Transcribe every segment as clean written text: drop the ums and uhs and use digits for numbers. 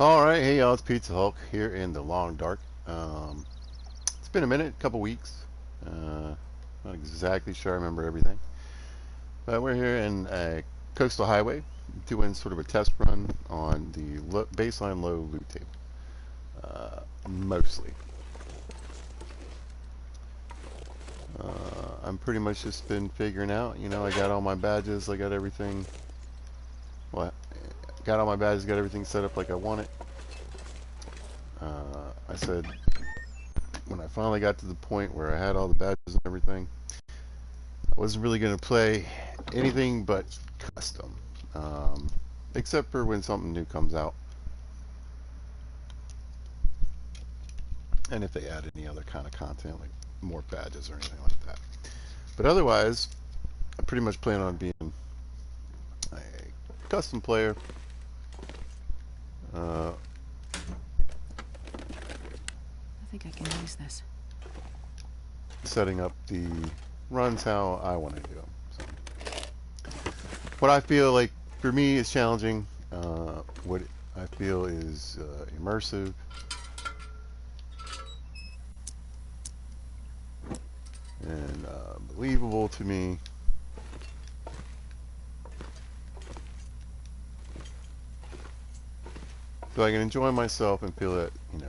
Alright, hey y'all, it's Pizza Hulk here in the long dark. It's been a minute, a couple weeks. Not exactly sure I remember everything. But we're here in a coastal highway doing sort of a test run on the baseline low loot table. Mostly. I'm pretty much just been figuring out, I got all my badges, I got everything. Well, got all my badges, got everything set up like I want it. I said when I finally got to the point where I had all the badges and everything, I wasn't really going to play anything but custom, um, except for when something new comes out, and if they add any other kind of content, like more badges or anything like that. But otherwise, I pretty much plan on being a custom player. Uh, I think I can use this. Setting up the runs how I want to do them. So, what I feel like for me is challenging, what I feel is immersive, and believable to me. So I can enjoy myself and feel that, Looks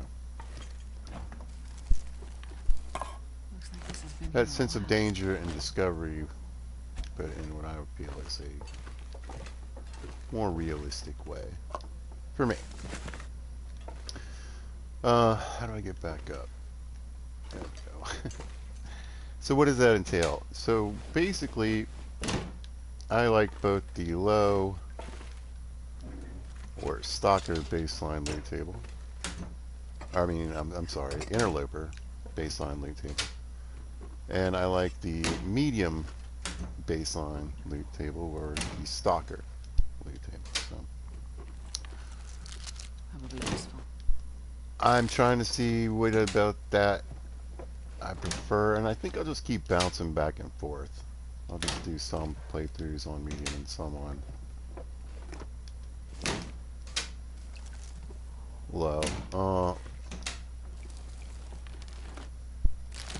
like this has been here that a sense of while. danger and discovery, but in what I would feel is a more realistic way for me. How do I get back up? There we go. So what does that entail? So basically, I like both the low or stalker baseline loot table. I'm sorry, interloper baseline loot table. And I like the medium baseline loot table or the stalker loot table. So Probably useful. I'm trying to see what about that I prefer, and I think I'll just keep bouncing back and forth. I'll just do some playthroughs on medium and some on low.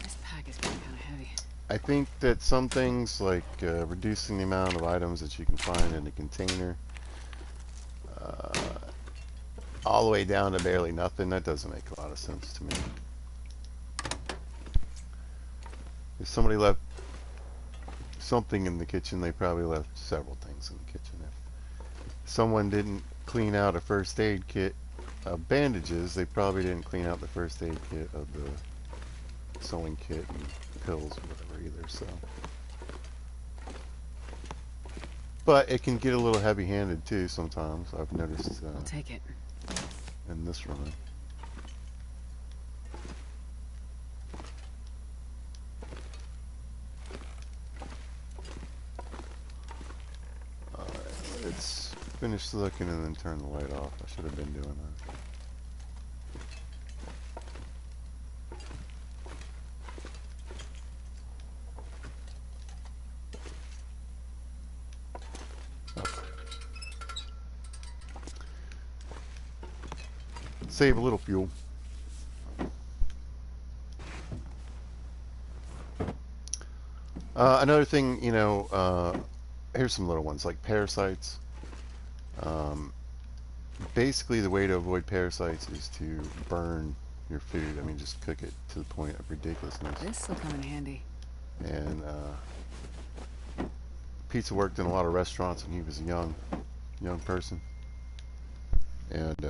This pack is getting kind of heavy. I think that some things like reducing the amount of items that you can find in a container uh, all the way down to barely nothing, that doesn't make a lot of sense to me. If somebody left something in the kitchen, they probably left several things in the kitchen. If someone didn't clean out a first aid kit of bandages, they probably didn't clean out the first aid kit of the sewing kit and pills or whatever either. So, but it can get a little heavy-handed too sometimes. I've noticed I'll take it. in this run. Let's finish looking and then turn the light off. I should have been doing that. Save a little fuel. Another thing, here's some little ones like parasites. Um, Basically, the way to avoid parasites is to burn your food. I mean, just cook it to the point of ridiculousness. This will come in handy. And Pizza worked in a lot of restaurants when he was a young person, and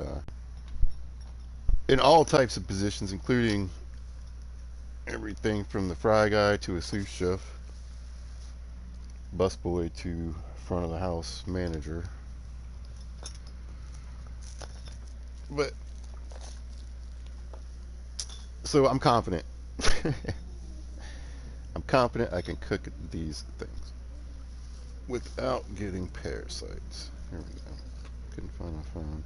in all types of positions, including everything from the fry guy to a sous chef, busboy to front of the house manager. But so I'm confident. I'm confident I can cook these things without getting parasites. Here we go. Couldn't find my phone.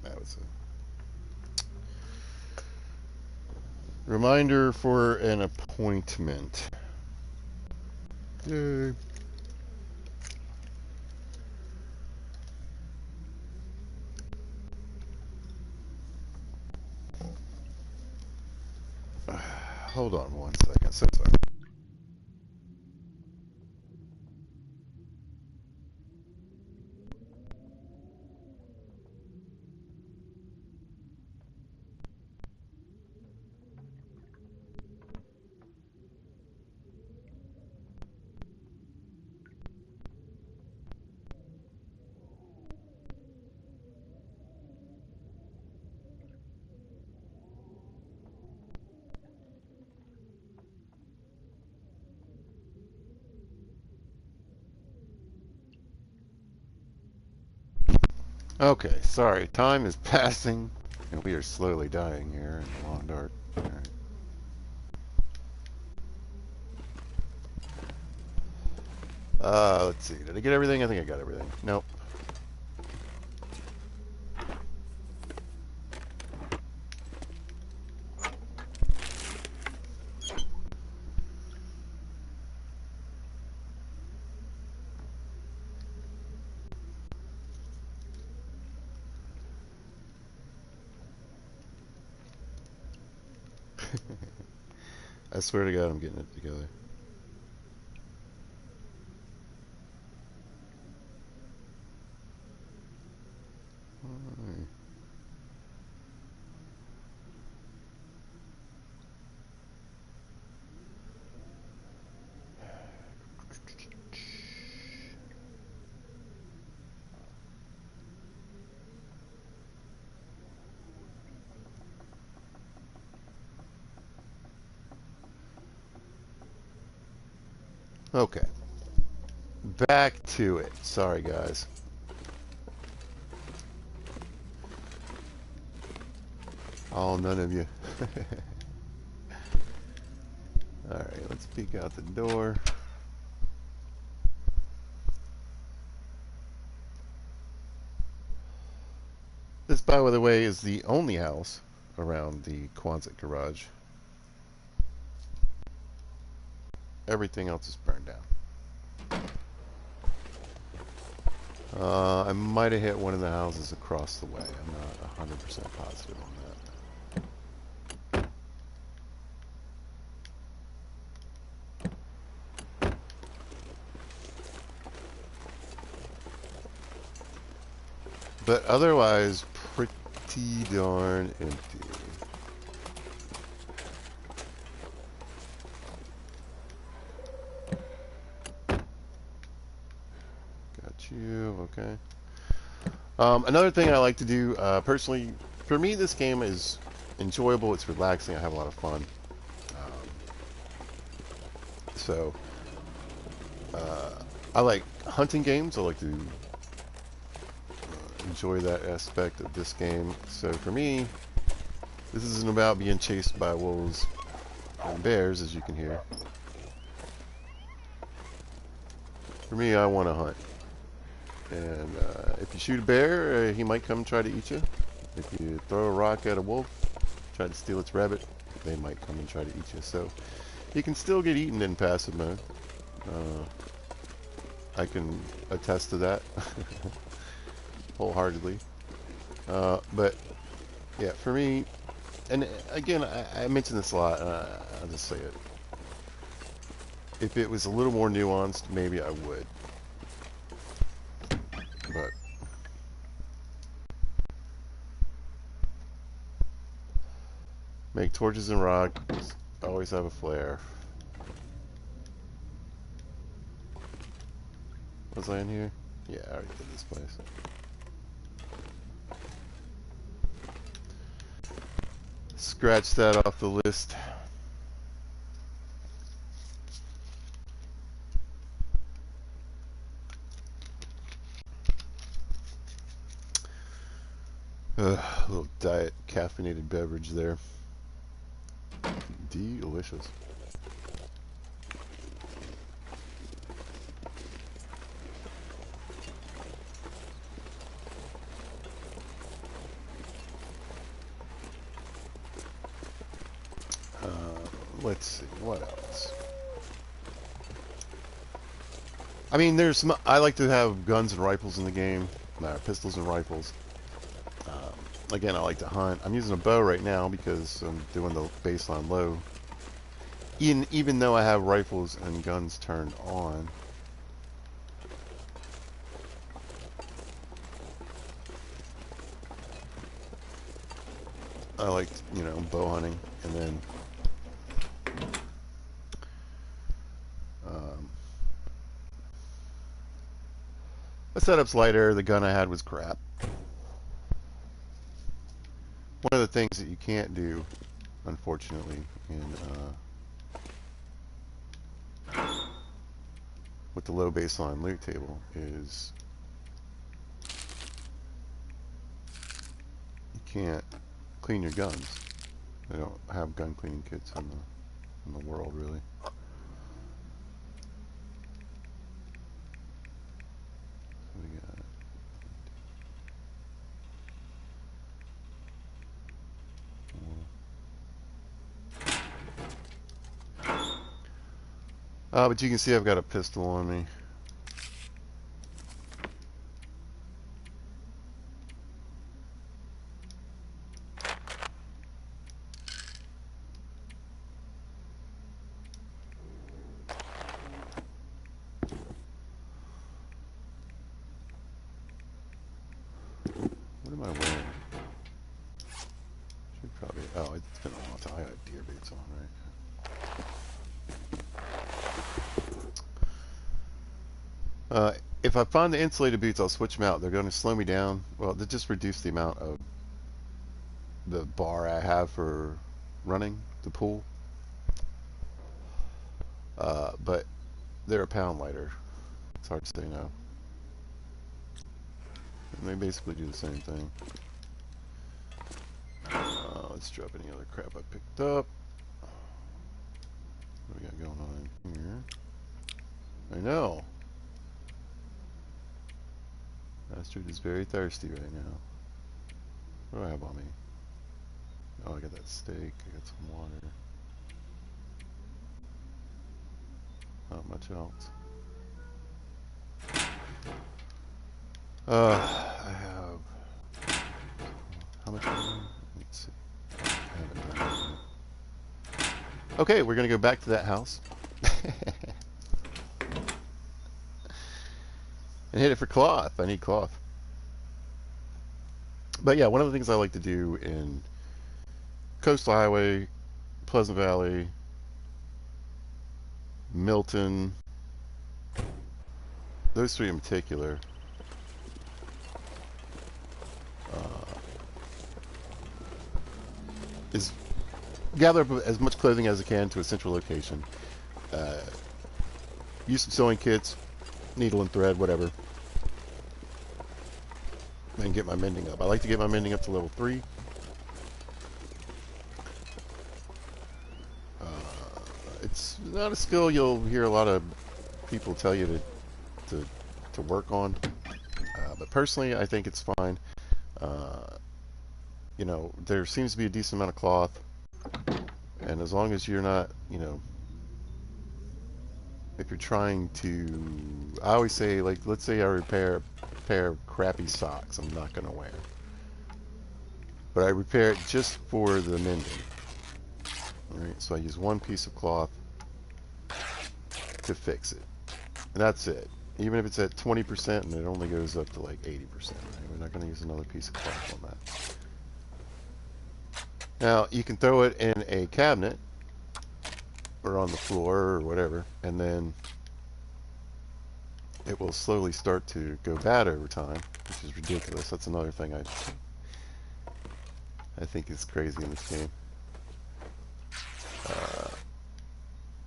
That was a reminder for an appointment. Yay. Hold on one second. So sorry. Okay, sorry. Time is passing, and we are slowly dying here in the long dark. All right. Let's see. Did I get everything? I think I got everything. Nope. I swear to God, I'm getting it together. Okay, back to it. Sorry, guys. Oh, none of you. All right, let's peek out the door. This, by the way, is the only house around the Quonset garage. Everything else is burned down. I might have hit one of the houses across the way. I'm not 100% positive on that. But otherwise, pretty darn empty. Got you, okay. Another thing I like to do, personally, for me, this game is enjoyable. It's relaxing. I have a lot of fun. Um, so, I like hunting games. I like to enjoy that aspect of this game. So for me, this isn't about being chased by wolves and bears, as you can hear. For me, I want to hunt. And if you shoot a bear, he might come try to eat you. If you throw a rock at a wolf, try to steal its rabbit, they might come and try to eat you. So you can still get eaten in passive mode. I can attest to that wholeheartedly. But yeah, for me, and again, I mention this a lot, and I'll just say it. If it was a little more nuanced, maybe I would. But make torches and rock. Always have a flare. Was I in here? Yeah, I already did this place. Scratch that off the list. A little diet caffeinated beverage there. Delicious. Let's see, what else? I mean, I like to have guns and rifles in the game, pistols and rifles. Again, I like to hunt. I'm using a bow right now because I'm doing the baseline low. Even though I have rifles and guns turned on, I like, bow hunting. And then um, the setup's lighter. The gun I had was crap. One of the things that you can't do, unfortunately, with the low baseline loot table is you can't clean your guns. They don't have gun cleaning kits in the world, really. So we got but you can see I've got a pistol on me. What am I wearing? Should probably. Oh, it's been a long time. I got deer boots on, right? If I find the insulated boots, I'll switch them out. They're going to slow me down. Well, they just reduce the amount of the bar I have for running the pool. But they're a pound lighter. It's hard to say no. And they basically do the same thing. Let's drop any other crap I picked up. What do we got going on here? I know. Bastard is very thirsty right now. What do I have on me? Oh, I got that steak. I got some water. Not much else. I have... How much water? Let's see. I haven't done that yet. Okay, we're going to go back to that house. And hit it for cloth. I need cloth. But yeah, one of the things I like to do in Coastal Highway, Pleasant Valley, Milton, those three in particular, is gather up as much clothing as I can to a central location. Use some sewing kits, needle and thread, whatever, and get my mending up. I like to get my mending up to level 3. It's not a skill you'll hear a lot of people tell you to work on, but personally I think it's fine. There seems to be a decent amount of cloth, and as long as you're not, if you're trying to, I always say, like, let's say I repair a pair of crappy socks I'm not going to wear, but I repair it just for the mending. Alright, so I use one piece of cloth to fix it, and that's it. Even if it's at 20% and it only goes up to like 80%, right? We're not going to use another piece of cloth on that. Now, you can throw it in a cabinet or on the floor or whatever, and then it will slowly start to go bad over time, which is ridiculous. That's another thing I think is crazy in this game.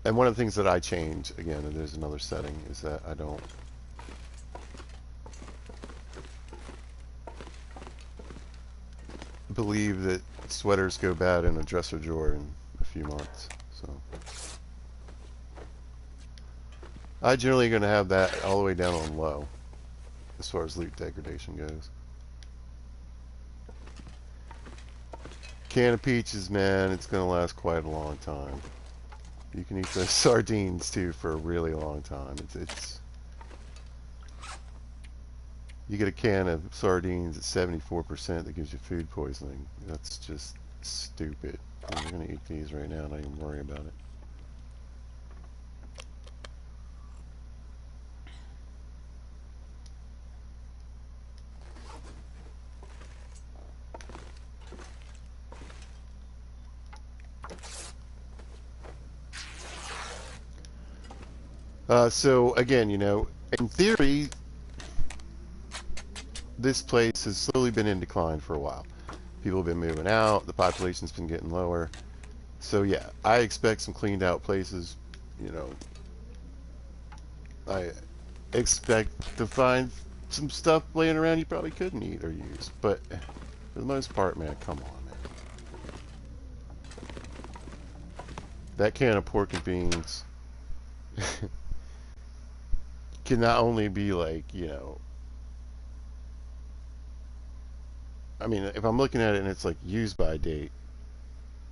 And one of the things that I change, again, and there's another setting, is that I don't believe that sweaters go bad in a dresser drawer in a few months. So I generally going to have that all the way down on low as far as loot degradation goes. Can of peaches, man, it's going to last quite a long time. You can eat those sardines too for a really long time. It's You get a can of sardines at 74% that gives you food poisoning. That's just stupid. We're going to eat these right now, not even worry about it. So again, you know, in theory, this place has slowly been in decline for a while. People have been moving out. The population's been getting lower. So yeah, I expect some cleaned out places. You know, I expect to find some stuff laying around you probably couldn't eat or use. But for the most part, man, come on, man. That can of pork and beans can not only be like, you know, I mean, if I'm looking at it and it's like used by date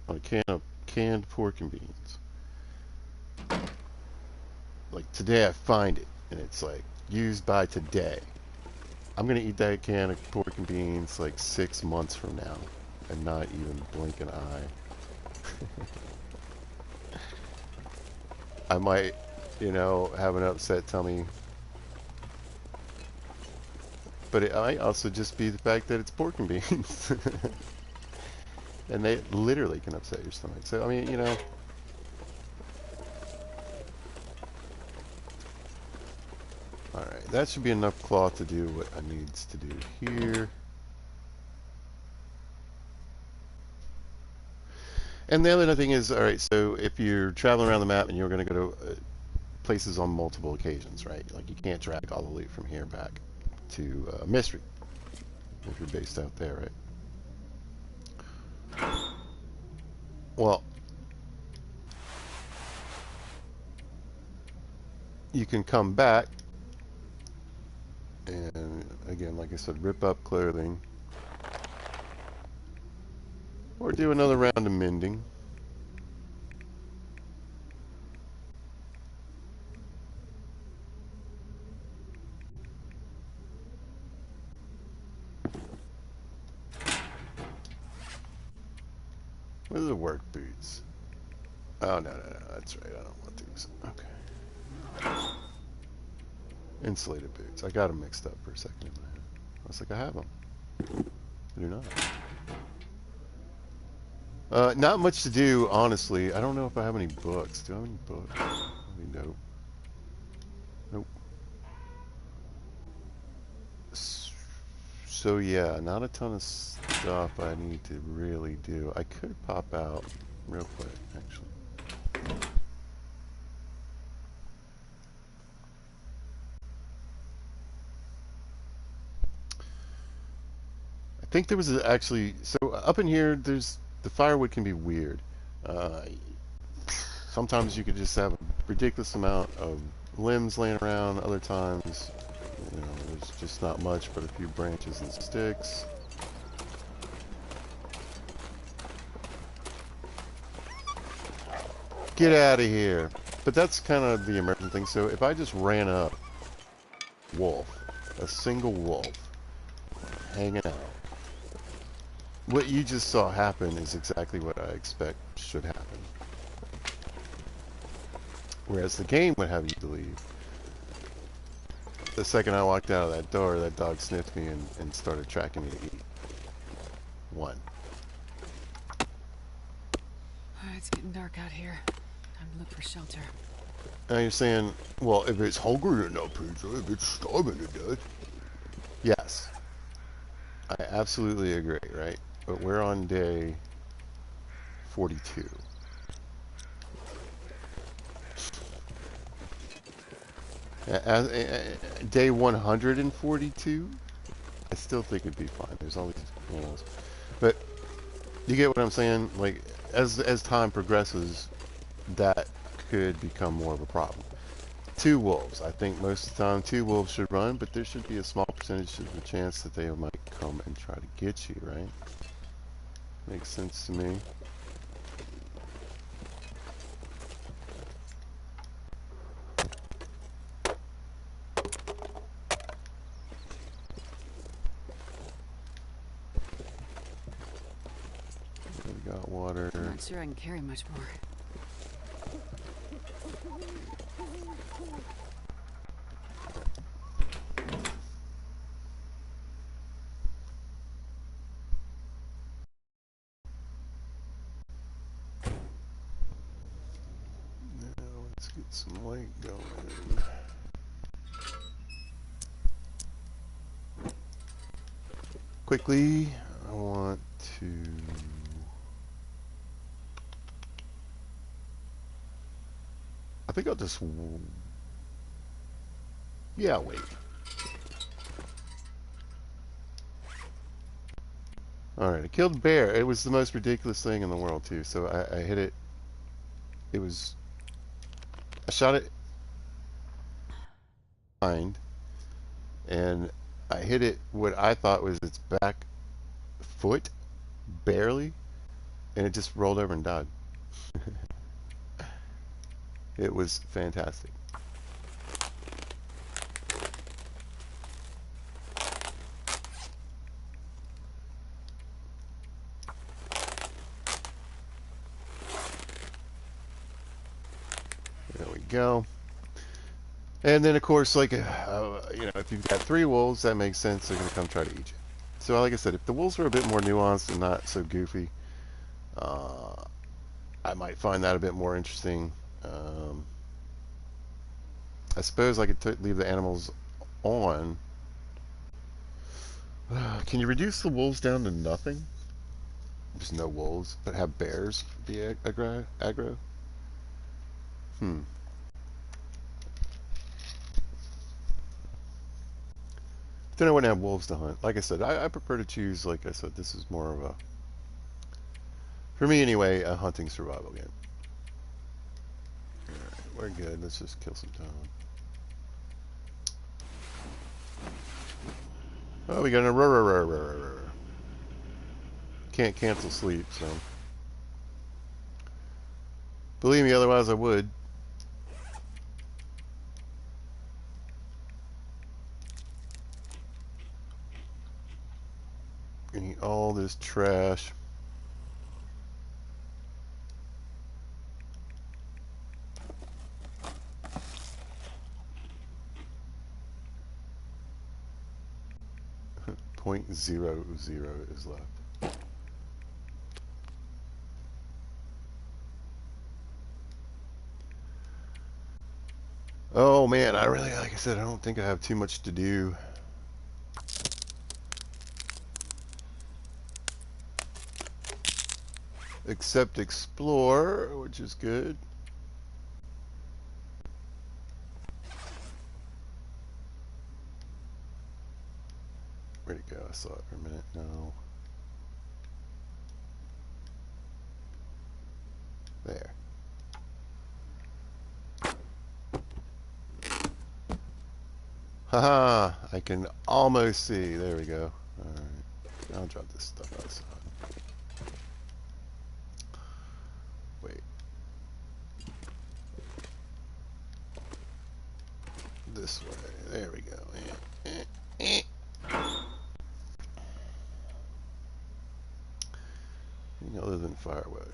on a can of canned pork and beans, like today I find it and it's like used by today. I'm gonna eat that can of pork and beans like 6 months from now and not even blink an eye. I might, you know, have an upset tummy, but it might also just be the fact that it's pork and beans. And they literally can upset your stomach. So, I mean, you know, alright, that should be enough cloth to do what I needs to do here. And the other thing is, alright, so if you're traveling around the map and you're going to go to places on multiple occasions, right? Like you can't drag all the loot from here back to Mystery if you're based out there, right? Well, you can come back and again, like I said, rip up clothing or do another round of mending. What are the work boots? Oh, no, that's right. I don't want these. Okay. Insulated boots. I got them mixed up for a second in my head. I was like, I have them. I do not. Not much to do, honestly. I don't know if I have any books. Do I have any books? I mean, nope. Nope. So yeah, not a ton of stuff I need to really do. I could pop out real quick, actually. I think there was actually, so up in here, there's, the firewood can be weird. Uh, Sometimes you could just have a ridiculous amount of limbs laying around. Other times, you know, there's just not much but a few branches and sticks. Get out of here. But that's kind of the American thing. So if I just ran up wolf, a single wolf, hanging out, what you just saw happen is exactly what I expect should happen. Whereas the game would have you believe. The second I walked out of that door, that dog sniffed me and started tracking me to eat. One. Alright, it's getting dark out here. Time to look for shelter. Now you're saying, well, if it's hungry enough pizza, if it's starving to death. Yes. I absolutely agree, right? But we're on day 42. Day 142, I still think it'd be fine. There's always animals. But you get what I'm saying? Like, as time progresses, that could become more of a problem. Two wolves. I think most of the time two wolves should run, but there should be a small percentage of the chance that they might come and try to get you, right? Makes sense to me. water. I'm not sure I can carry much more. Now let's get some light going. Quickly, I want to... I think I'll just... Yeah, wait. Alright, I killed a bear. It was the most ridiculous thing in the world, too. So I hit it. It was... I shot it behind, and I hit it what I thought was its back foot, barely, and it just rolled over and died. It was fantastic. There we go. And then, of course, like, if you've got 3 wolves, that makes sense. They're going to come try to eat you. So, like I said, if the wolves were a bit more nuanced and not so goofy, I might find that a bit more interesting. I suppose I could leave the animals on. Can you reduce the wolves down to nothing? Just no wolves, but have bears be aggro? Hmm. Then I wouldn't have wolves to hunt. Like I said, I prefer to choose, like I said, this is more of a, for me anyway, a hunting survival game. Alright, we're good. Let's just kill some time. Oh, we got a Can't cancel sleep, so. Believe me, otherwise I would. Gonna eat all this trash. .00 is left. Oh man, I really, like I said, I don't think I have too much to do. Except explore, which is good. Where'd it go? I saw it for a minute. No. There. Haha, I can almost see. There we go. Alright. I'll drop this stuff outside. Wait. This way. There we go. Anything other than firewood.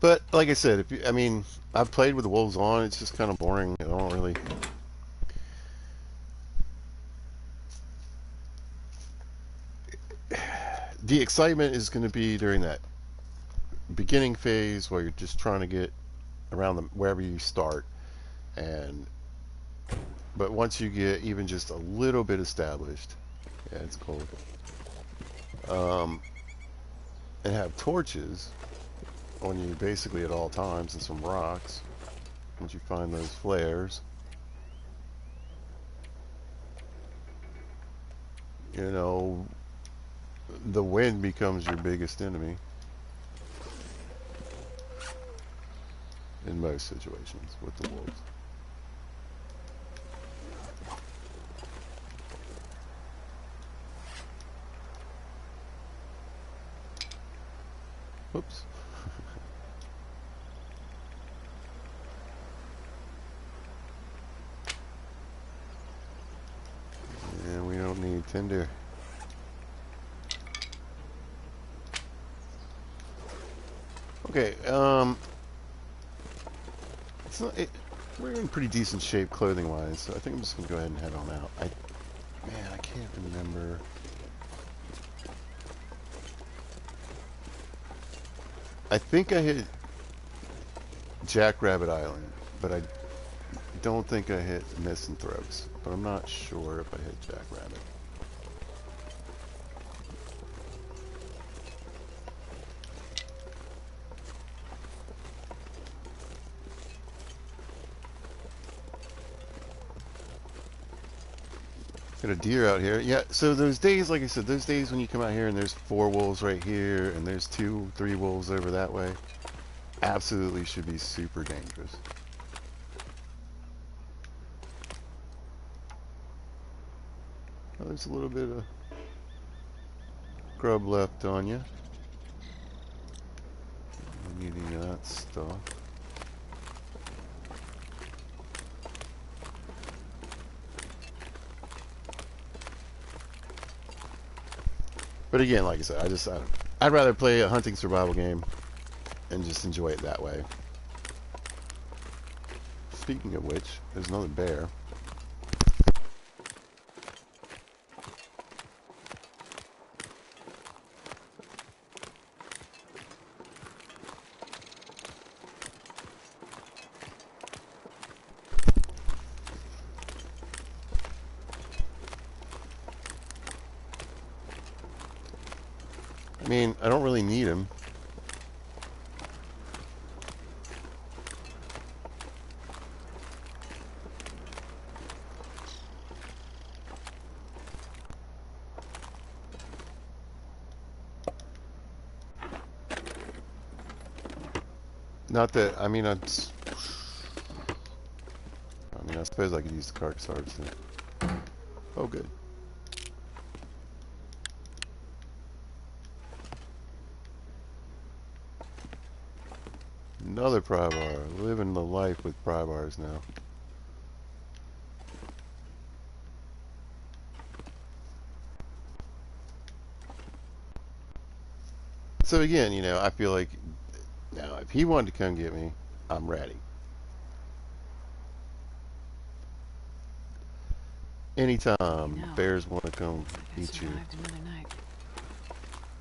But like I said, I've played with the wolves on. It's just kind of boring. I don't really. The excitement is going to be during that beginning phase where you're just trying to get around wherever you start, but once you get even just a little bit established, yeah, it's cold. And have torches on you basically at all times and some rocks. Once you find those flares, the wind becomes your biggest enemy in most situations with the wolves. Whoops. Tinder. Okay, it's not, we're in pretty decent shape clothing-wise, so I think I'm just gonna go ahead and head on out. Man, I can't remember. I think I hit Jackrabbit Island, but I don't think I hit Misanthropes. But I'm not sure if I hit Jackrabbit. Got a deer out here. Yeah, so those days, like I said, those days when you come out here and there's 4 wolves right here and there's 2, 3 wolves over that way, absolutely should be super dangerous. Oh, there's a little bit of grub left on you. I'm eating that stuff. But again, like I said, I'd rather play a hunting survival game and just enjoy it that way. Speaking of which, there's another bear. I mean, I don't really need him. Not that, I mean, I suppose I could use the carcass harvester. Oh, good. Another pry bar. Living the life with pry bars now. So again, I feel like now if he wanted to come get me, I'm ready. Anytime bears want to come eat you.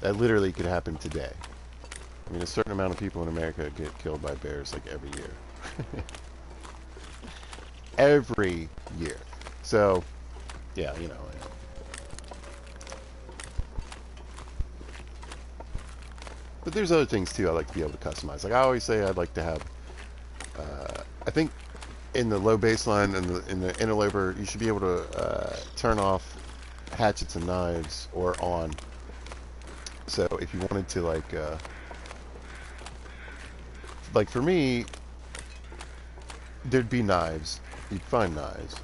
That literally could happen today. I mean, a certain amount of people in America get killed by bears like every year. Every year. So, yeah, But there's other things too I like to be able to customize. Like I always say, I'd like to have. I think in the low baseline and in the interloper, you should be able to turn off hatchets and knives or on. So if you wanted to like for me, there'd be knives. You'd find knives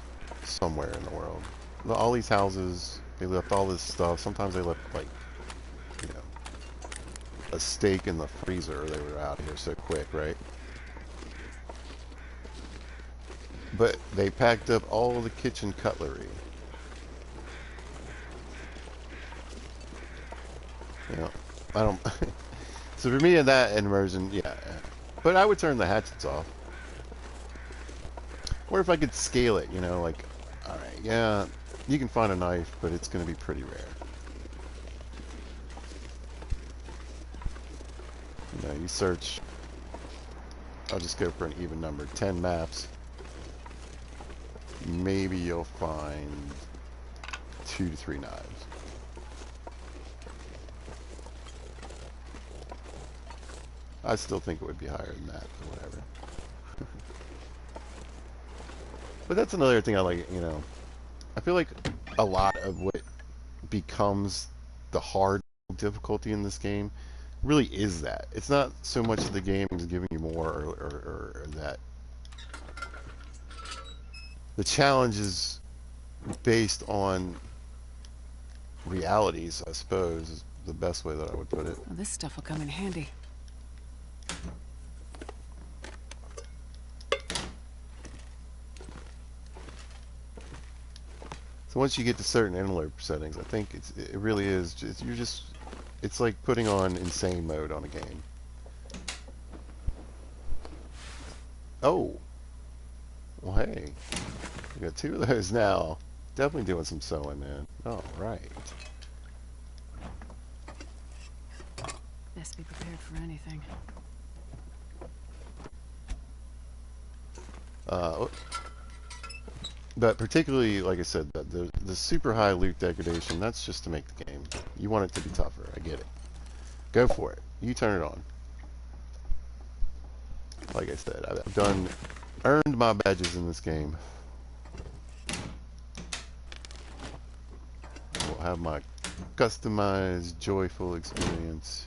somewhere in the world. All these houses, they left all this stuff. Sometimes they left you know, a steak in the freezer. They were out here so quick, right? But they packed up all the kitchen cutlery. I don't. So for me in that immersion, yeah. But I would turn the hatchets off. Or if I could scale it, like, all right, yeah, you can find a knife, but it's going to be pretty rare. You search. I'll just go for an even number. 10 maps. Maybe you'll find 2 to 3 knives. I still think it would be higher than that, but whatever. But that's another thing I like, I feel like a lot of what becomes the hard difficulty in this game really is that. It's not so much that the game is giving you more or that. The challenge is based on realities, I suppose, is the best way that I would put it. Well, this stuff will come in handy. So once you get to certain interloper settings, I think it really is it's like putting on insane mode on a game. Oh, well, hey, we got two of those now. Definitely doing some sewing, man. All right. Best be prepared for anything. Uh, but particularly, like I said, the super high loot degradation, that's just to make the game. You want it to be tougher. I get it. Go for it. You turn it on. Like I said, earned my badges in this game. We'll have my customized, joyful experience.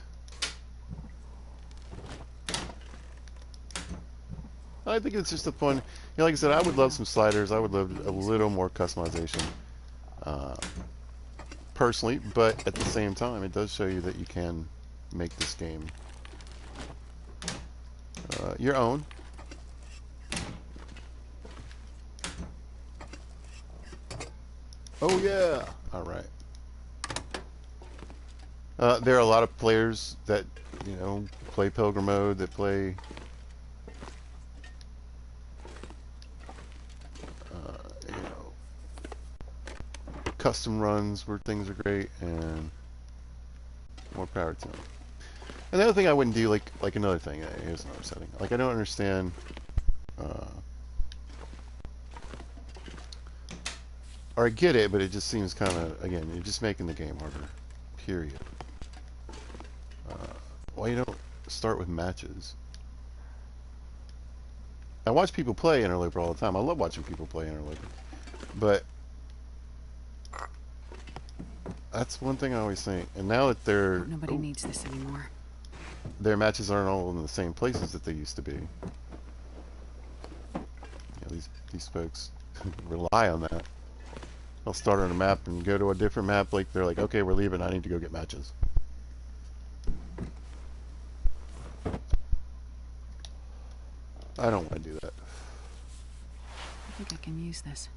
I think it's just a fun. Like I said, I would love some sliders. I would love a little more customization, uh, personally. But at the same time, it does show you that you can make this game your own. Oh yeah! All right. There are a lot of players that play Pilgrim mode, that play custom runs where things are great, and more power to them. And the other thing I wouldn't do, like another thing, here's another setting. Like, I don't understand, or I get it, but it just seems kind of, again, you're just making the game harder, period. Why you don't start with matches? I watch people play Interloper all the time. I love watching people play Interloper. But that's one thing I always think. And now that Nobody needs this anymore. Their matches aren't all in the same places that they used to be. These folks rely on that. They'll start on a map and go to a different map. Like, they're like, okay, we're leaving. I need to go get matches. I don't want to do that. I think I can use this.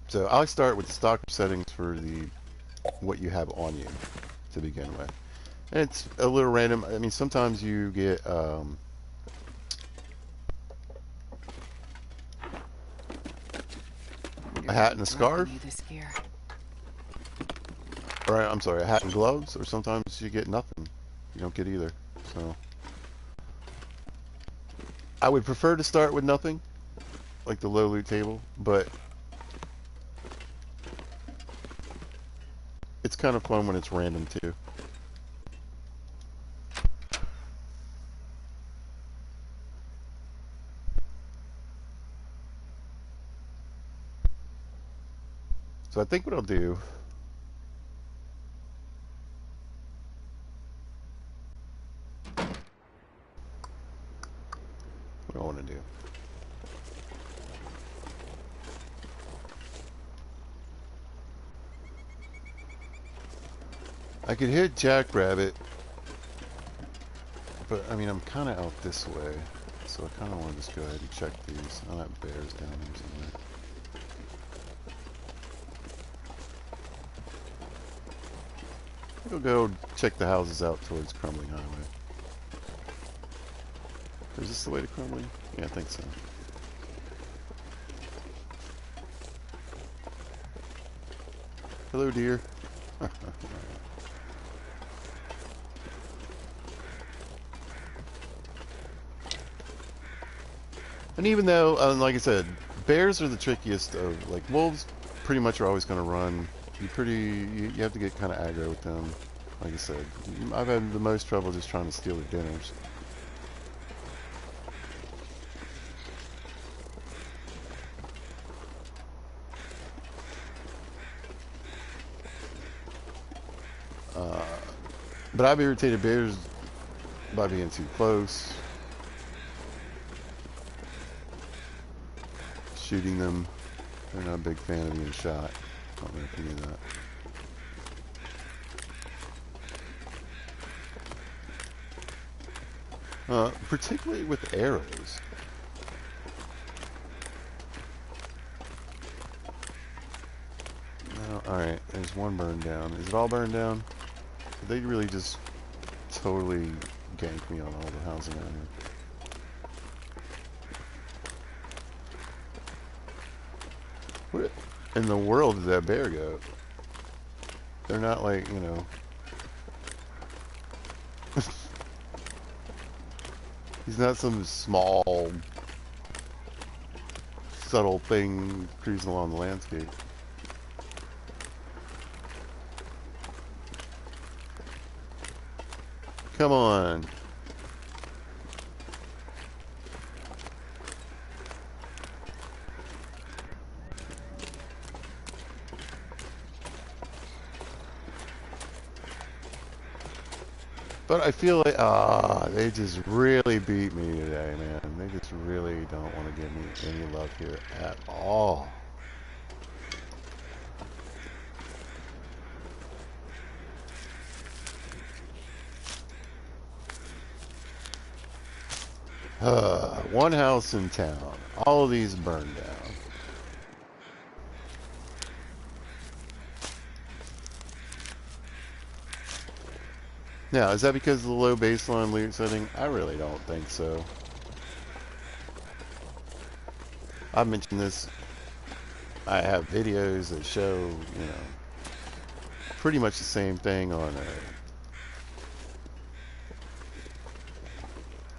So I'll start with the stock settings for what you have on you to begin with. And it's a little random. I mean, sometimes you get a hat and a scarf. Or, I'm sorry, a hat and gloves. Or sometimes you get nothing. You don't get either. So I would prefer to start with nothing, like the low loot table, but it's kind of fun when it's random too. So I think what I'll do, what I want to do. I could hit Jackrabbit, but I mean, I'm kind of out this way, so I kind of want to just go ahead and check these. Oh, that bear's down there somewhere. I'll go check the houses out towards Crumbling Highway. Is this the way to Crumbling? Yeah, I think so. Hello, dear. And even though, like I said, bears are the trickiest of, like, wolves pretty much are always going to run. You have to get kind of aggro with them. Like I said, I've had the most trouble just trying to steal their dinners. But I've irritated bears by being too close, shooting them. They're not a big fan of being shot. I don't know if you knew that. Particularly with arrows. Alright, there's one burned down. Is it all burned down? They really just totally ganked me on all the housing out here. Where in the world did that bear go? They're not like, you know... He's not some small, subtle thing cruising along the landscape. Come on. But I feel like, they just really beat me today, man. They just really don't want to give me any love here at all. One house in town. All of these burned down. Now, is that because of the low baseline loot setting? I really don't think so. I've mentioned this. I have videos that show, you know, pretty much the same thing on a,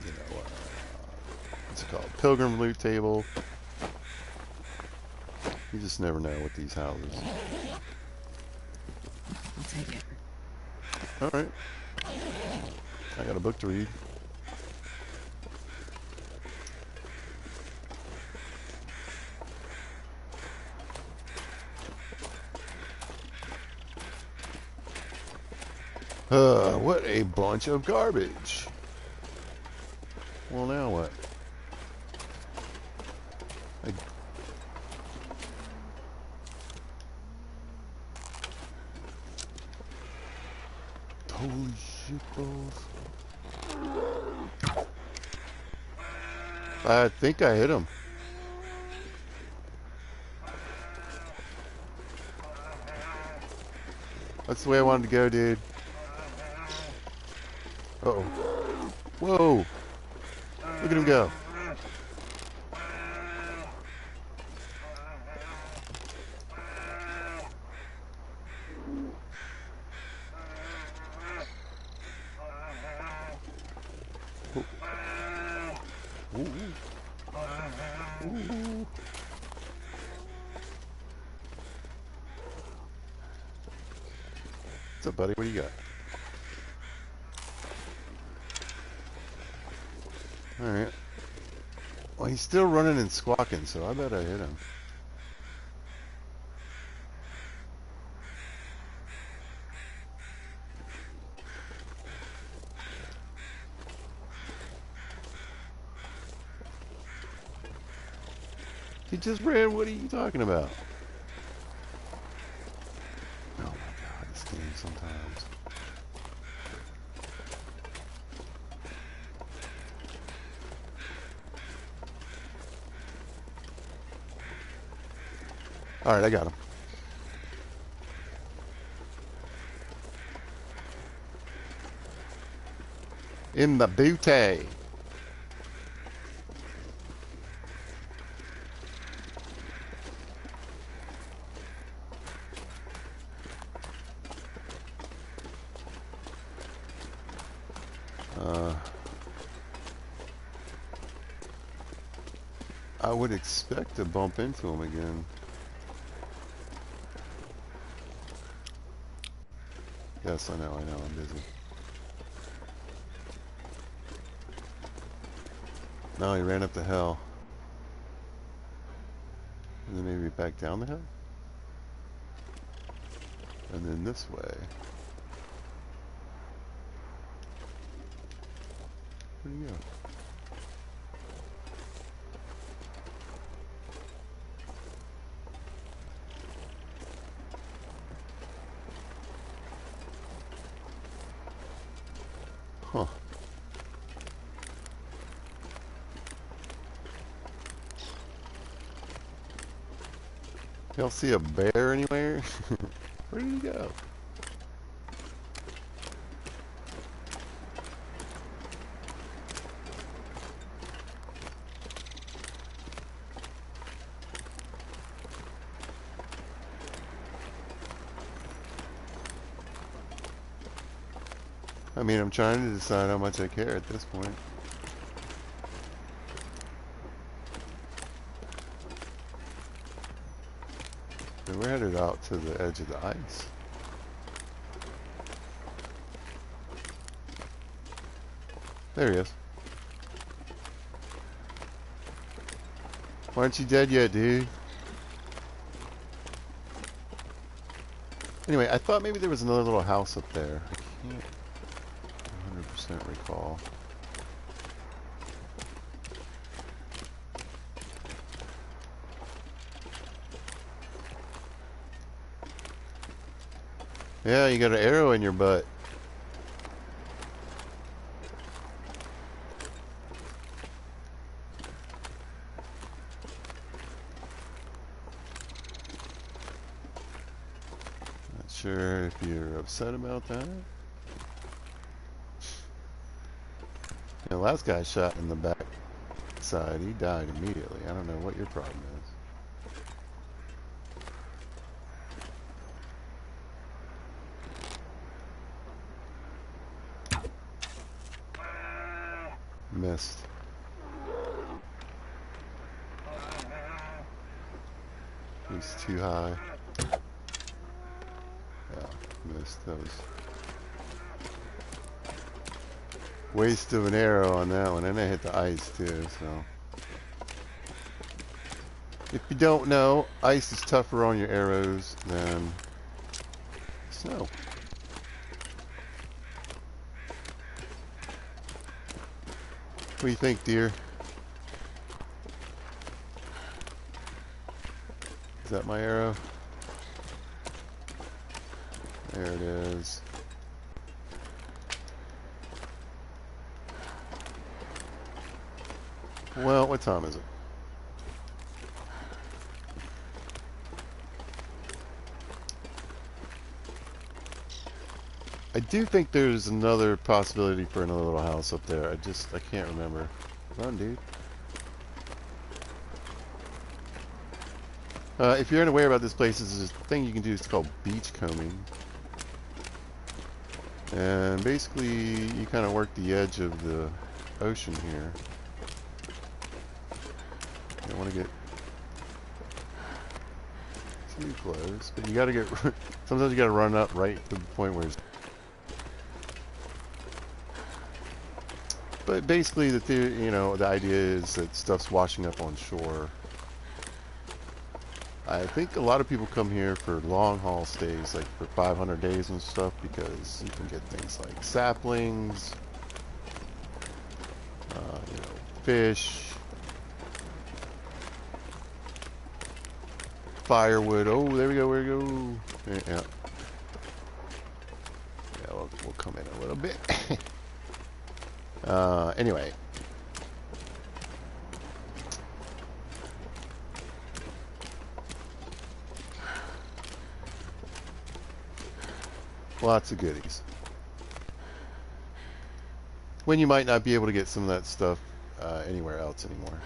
you know, what's it called? Pilgrim loot table. You just never know with these houses. I'll take it. Alright. I got a book to read. What a bunch of garbage. Well, now what? Holy shit balls. I think I hit him. That's the way I wanted to go, dude. Uh-oh. Whoa. Look at him go. Ooh. Ooh. What's up, buddy? What do you got? Alright. Well, he's still running and squawking, so I bet I hit him. He just ran. What are you talking about? Oh my god, this game sometimes. Alright, I got him. In the booty. I would expect to bump into him again. Yes, I know, I'm busy. No, he ran up the hill. And then maybe back down the hill? And then this way. Where'd he go? Huh. You don't see a bear anywhere? Where did he go? I mean, I'm trying to decide how much I care at this point. And we're headed out to the edge of the ice. There he is. Why aren't you dead yet, dude? Anyway, I thought maybe there was another little house up there. I can't 100% recall. Yeah, you got an arrow in your butt. Not sure if you're upset about that. The last guy shot in the back side, he died immediately. I don't know what your problem is. Missed. He's too high. Yeah, missed. That was waste of an arrow on that one, and I hit the ice too, so. If you don't know, ice is tougher on your arrows than snow. What do you think, dear? Is that my arrow? There it is. Well, what time is it? I do think there's another possibility for another little house up there. I can't remember. Run, dude. If you're unaware about this place, there's a thing you can do. It's called beach combing. And basically, you kind of work the edge of the ocean here. You don't want to get too close, but you got to get. Sometimes you got to run up right to the point where it's. But basically, the theory, the idea is that stuff's washing up on shore. I think a lot of people come here for long haul stays, like for 500 days and stuff, because you can get things like saplings, fish, firewood. Oh, there we go. Yeah, we'll come in a little bit. Anyway. Lots of goodies. When you might not be able to get some of that stuff anywhere else anymore.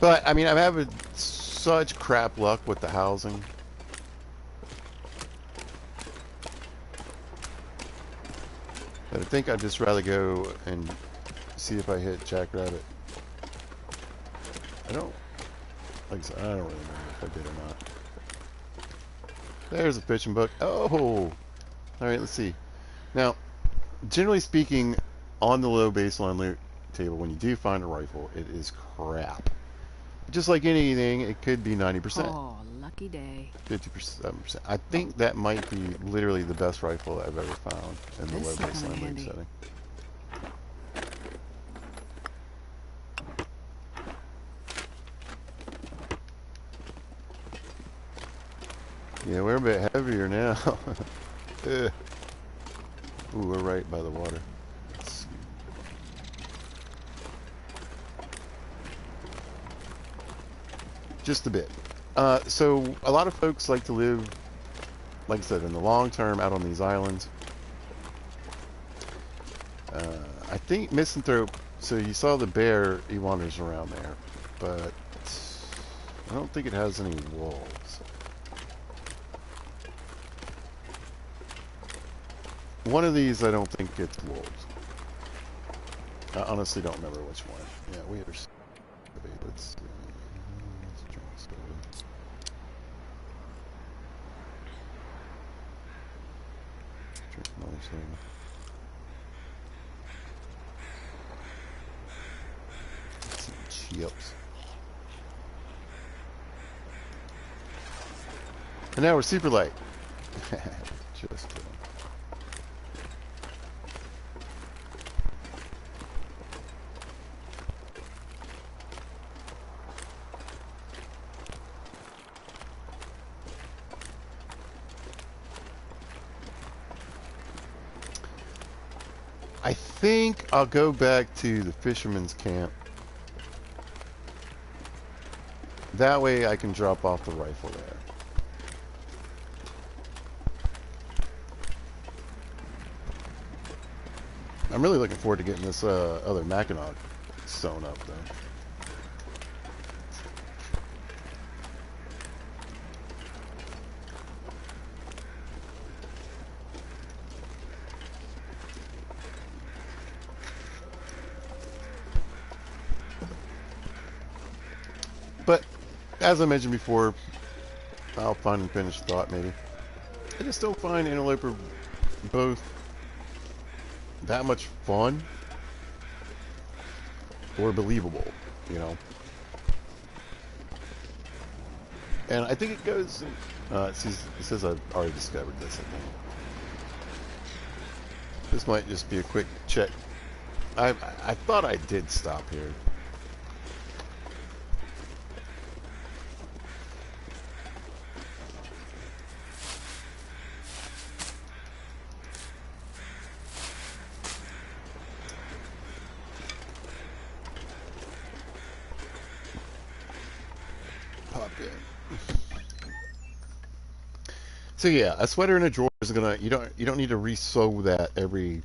But, I mean, I'm having such crap luck with the housing. That I think I'd just rather go and see if I hit Jackrabbit. Like I said, I don't really remember if I did or not. There's a fishing book. Oh! Alright, let's see. Now, generally speaking, on the low baseline loot table, when you do find a rifle, it is crap. just like anything, it could be 90%, Oh, lucky day. 50%, 7%. I think that might be literally the best rifle I've ever found in the This low will come in baseline range handy. setting. Yeah, we're a bit heavier now. Ugh. Ooh, we're right by the water. Let's see. Just a bit. So a lot of folks like to live, like I said, in the long term out on these islands. I think Misanthrope, so you saw the bear, he wanders around there, but I don't think it has any wolves. One of these I don't think gets wolves. I honestly don't remember which one. Yeah, we are. Let's see. Let's drink soda. Drink another soda. Some chips. And now we're super light. Just kidding. I think I'll go back to the fisherman's camp. That way I can drop off the rifle there. I'm really looking forward to getting this other Mackinac sewn up though. But as I mentioned before, I'll find and finish the thought maybe. I just still find Interloper both that much fun or believable, you know. And I think it goes. It says I've already discovered this. I think this might just be a quick check. I thought I did stop here. Pop in. So yeah, a sweater and a drawer is gonna. You don't need to re-sew that every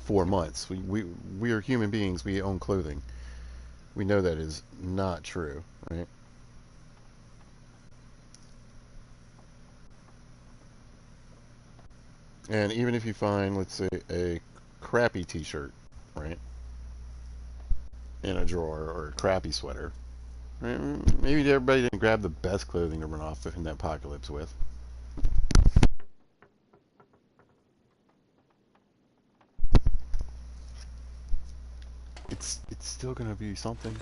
4 months. We are human beings. We own clothing. We know that is not true, right? And even if you find, let's say, a crappy T-shirt, right, in a drawer, or a crappy sweater, right? Maybe everybody didn't grab the best clothing to run off in the apocalypse with. It's still gonna be something,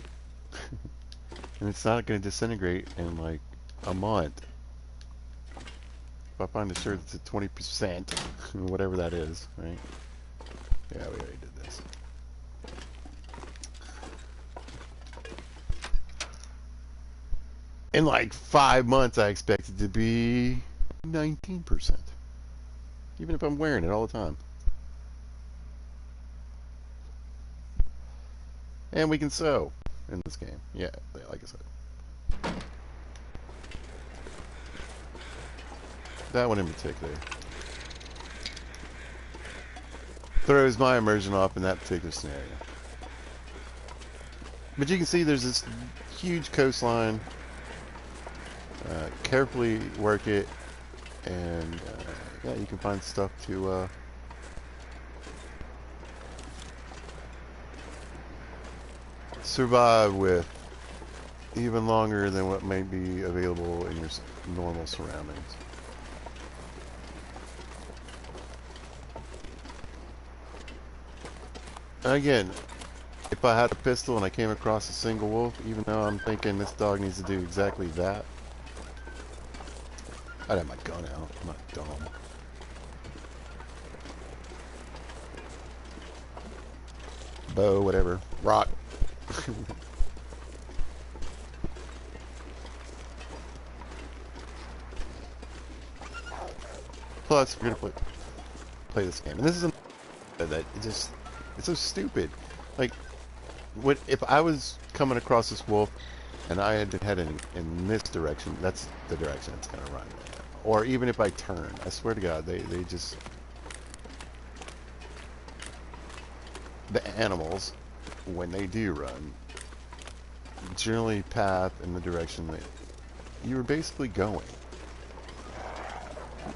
and it's not gonna disintegrate in like a month. If I find a shirt that's at 20%, whatever that is, right? Yeah, we already did this. In like 5 months, I expect it to be 19%. Even if I'm wearing it all the time. And we can sew in this game. Yeah, like I said. That one in particular throws my immersion off in that particular scenario. But you can see there's this huge coastline. Carefully work it, and yeah, you can find stuff to survive with even longer than what may be available in your normal surroundings. Again, if I had a pistol and I came across a single wolf, even though I'm thinking this dog needs to do exactly that, I'd have my gun out. I'm not dumb. Bow, whatever. Rock. Plus, we're gonna play this game, and this is that it's so stupid. Like, what if I was coming across this wolf and I had to head in this direction? That's the direction it's gonna run. Or even if I turn, I swear to God, they just the animals when they do run generally path in the direction that you were basically going.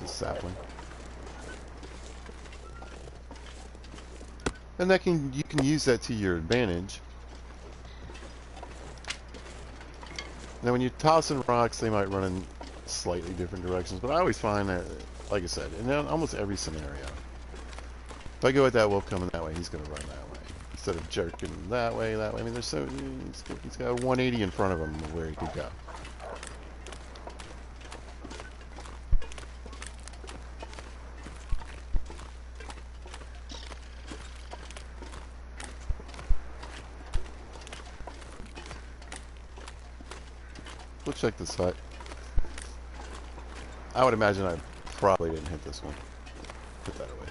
The sapling. And you can use that to your advantage. Now when you're tossing rocks, they might run in slightly different directions, but I always find that, like I said, in almost every scenario, if I go with that wolf coming that way, he's going to run that way. Instead of jerking that way. I mean, he's got a 180 in front of him where he could go. We'll check this hut. I would imagine I probably didn't hit this one. Put that away.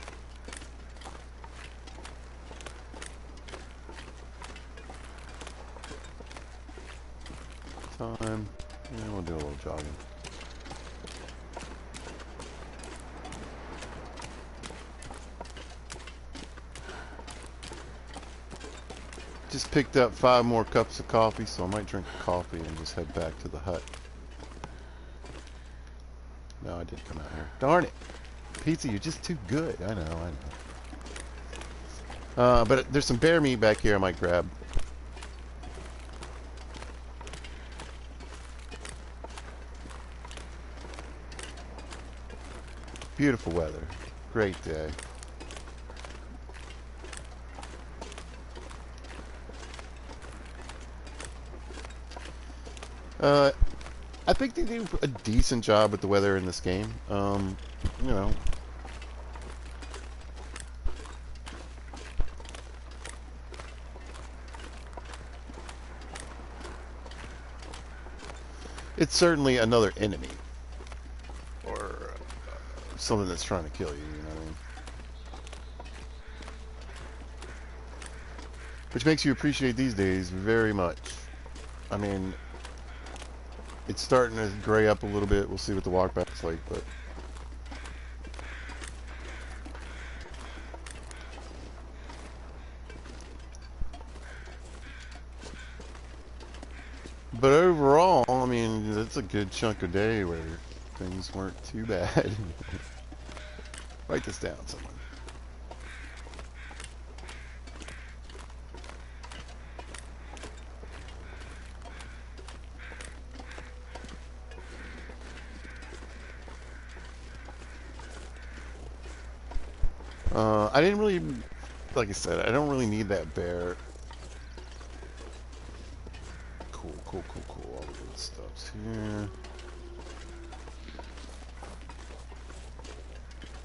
Time. Yeah, we'll do a little jogging. Just picked up 5 more cups of coffee, so I might drink a coffee and just head back to the hut. No, I didn't come out here. Darn it! Pizza, you're just too good. I know. But there's some bear meat back here I might grab. Beautiful weather. Great day. I think they do a decent job with the weather in this game. You know. It's certainly another enemy. Or something that's trying to kill you, you know what I mean? Which makes you appreciate these days very much. I mean, it's starting to gray up a little bit. We'll see what the walkback's like, but overall, I mean, it's a good chunk of day where things weren't too bad. Write this down, someone. I didn't really, like I said, I don't really need that bear. Cool. All the good stuff's here.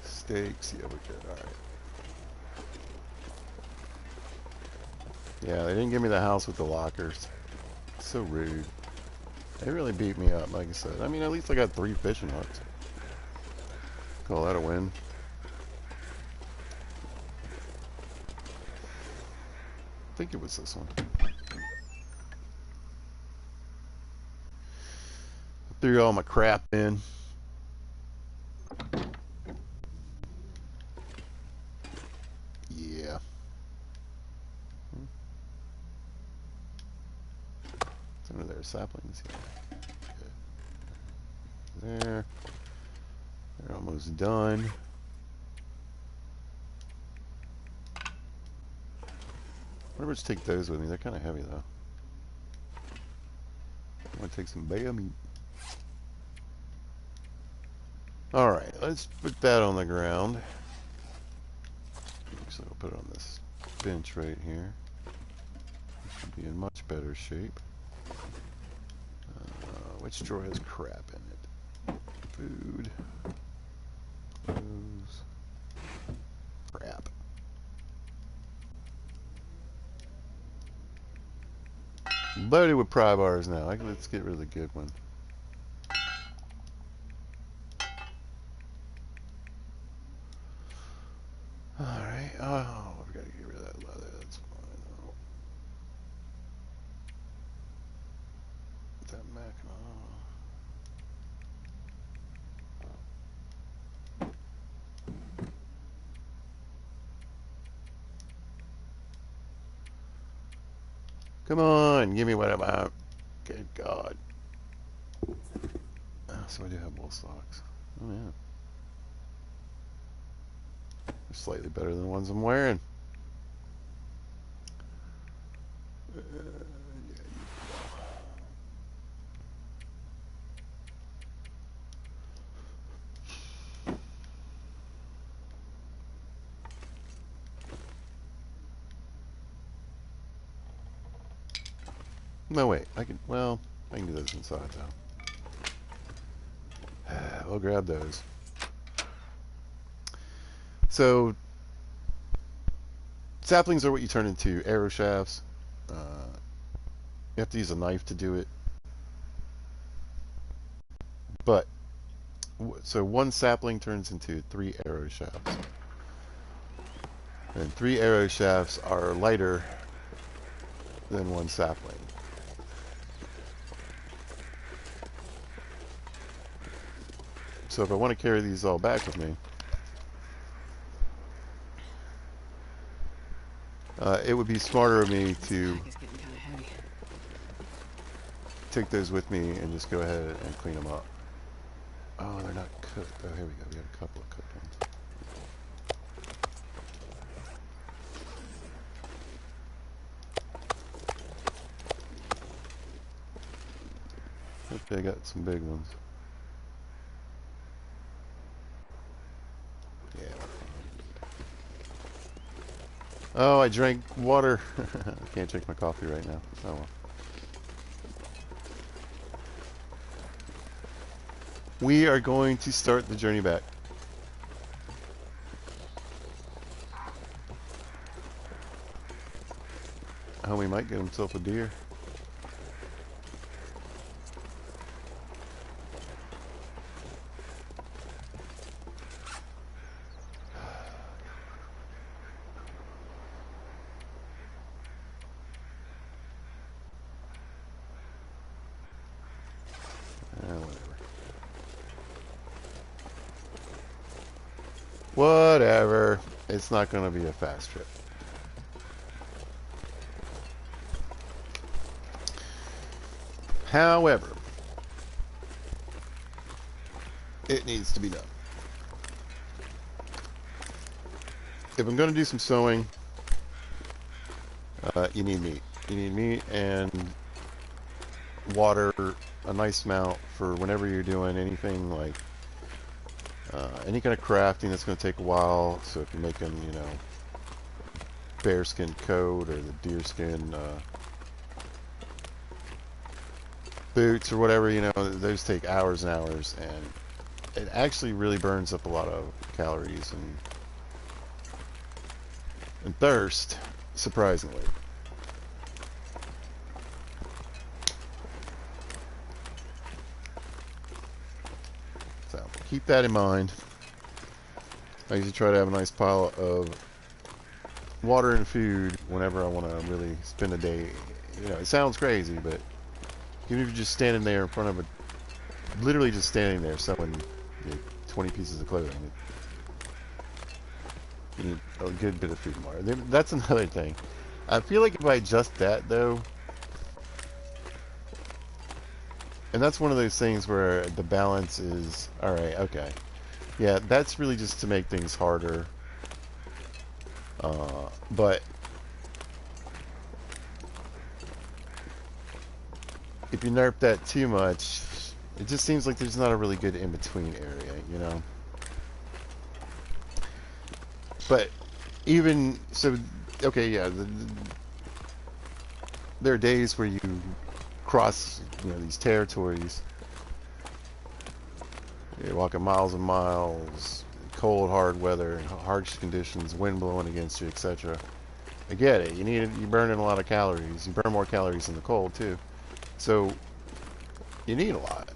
Steaks, yeah, we're good. All right. Yeah, they didn't give me the house with the lockers. So rude. They really beat me up, like I said. I mean, at least I got 3 fishing hooks. Call that a win. I think it was this one. Threw all my crap in. Yeah. It's under there, saplings. Yeah. Good. There. They're almost done. I wonder if take those with me. They're kind of heavy though. I'm gonna take some bear meat. Alright, let's put that on the ground. Actually, I'll put it on this bench right here. Be in much better shape. Which drawer has crap in it? Food. Clothes. Crap. Loaded with pry bars now. Let's get rid of the good one. Alright. Oh, we gotta get rid of that leather. That's fine. Oh. That Mackinac. Come on, give me what I want. Good God. So I do have wool socks. Oh yeah. They're slightly better than the ones I'm wearing. Yeah, no wait, I can do those inside though. We'll grab those. So saplings are what you turn into arrow shafts. You have to use a knife to do it. But so one sapling turns into 3 arrow shafts. And 3 arrow shafts are lighter than one sapling. So if I want to carry these all back with me, it would be smarter of me to take those with me and just go ahead and clean them up. Oh, they're not cooked. Oh, here we go. We got a couple of cooked ones. Okay, I got some big ones. Yeah. Oh, I drank water. I can't drink my coffee right now. Oh well. We are going to start the journey back. Homie might get himself a deer. Whatever. It's not going to be a fast trip. However, it needs to be done. If I'm going to do some sewing, you need meat. You need meat and water, a nice amount for whenever you're doing anything like any kind of crafting that's going to take a while. So if you're making, bearskin coat or the deerskin boots or whatever, those take hours and hours, and it actually really burns up a lot of calories and thirst, surprisingly. So keep that in mind. I usually try to have a nice pile of water and food whenever I want to really spend a day. It sounds crazy, but even if you're just standing there in front of literally just standing there sewing 20 pieces of clothing, you need a good bit of food and water. That's another thing. I feel like if I adjust that, though, and that's one of those things where the balance is, alright, okay. Yeah, that's really just to make things harder. But if you nerf that too much, it just seems like there's not a really good in-between area, But even so, okay, yeah. there are days where you cross, these territories. You're walking miles and miles, cold, hard weather, harsh conditions, wind blowing against you, etc. I get it. You burn in a lot of calories. You burn more calories in the cold too. So you need a lot.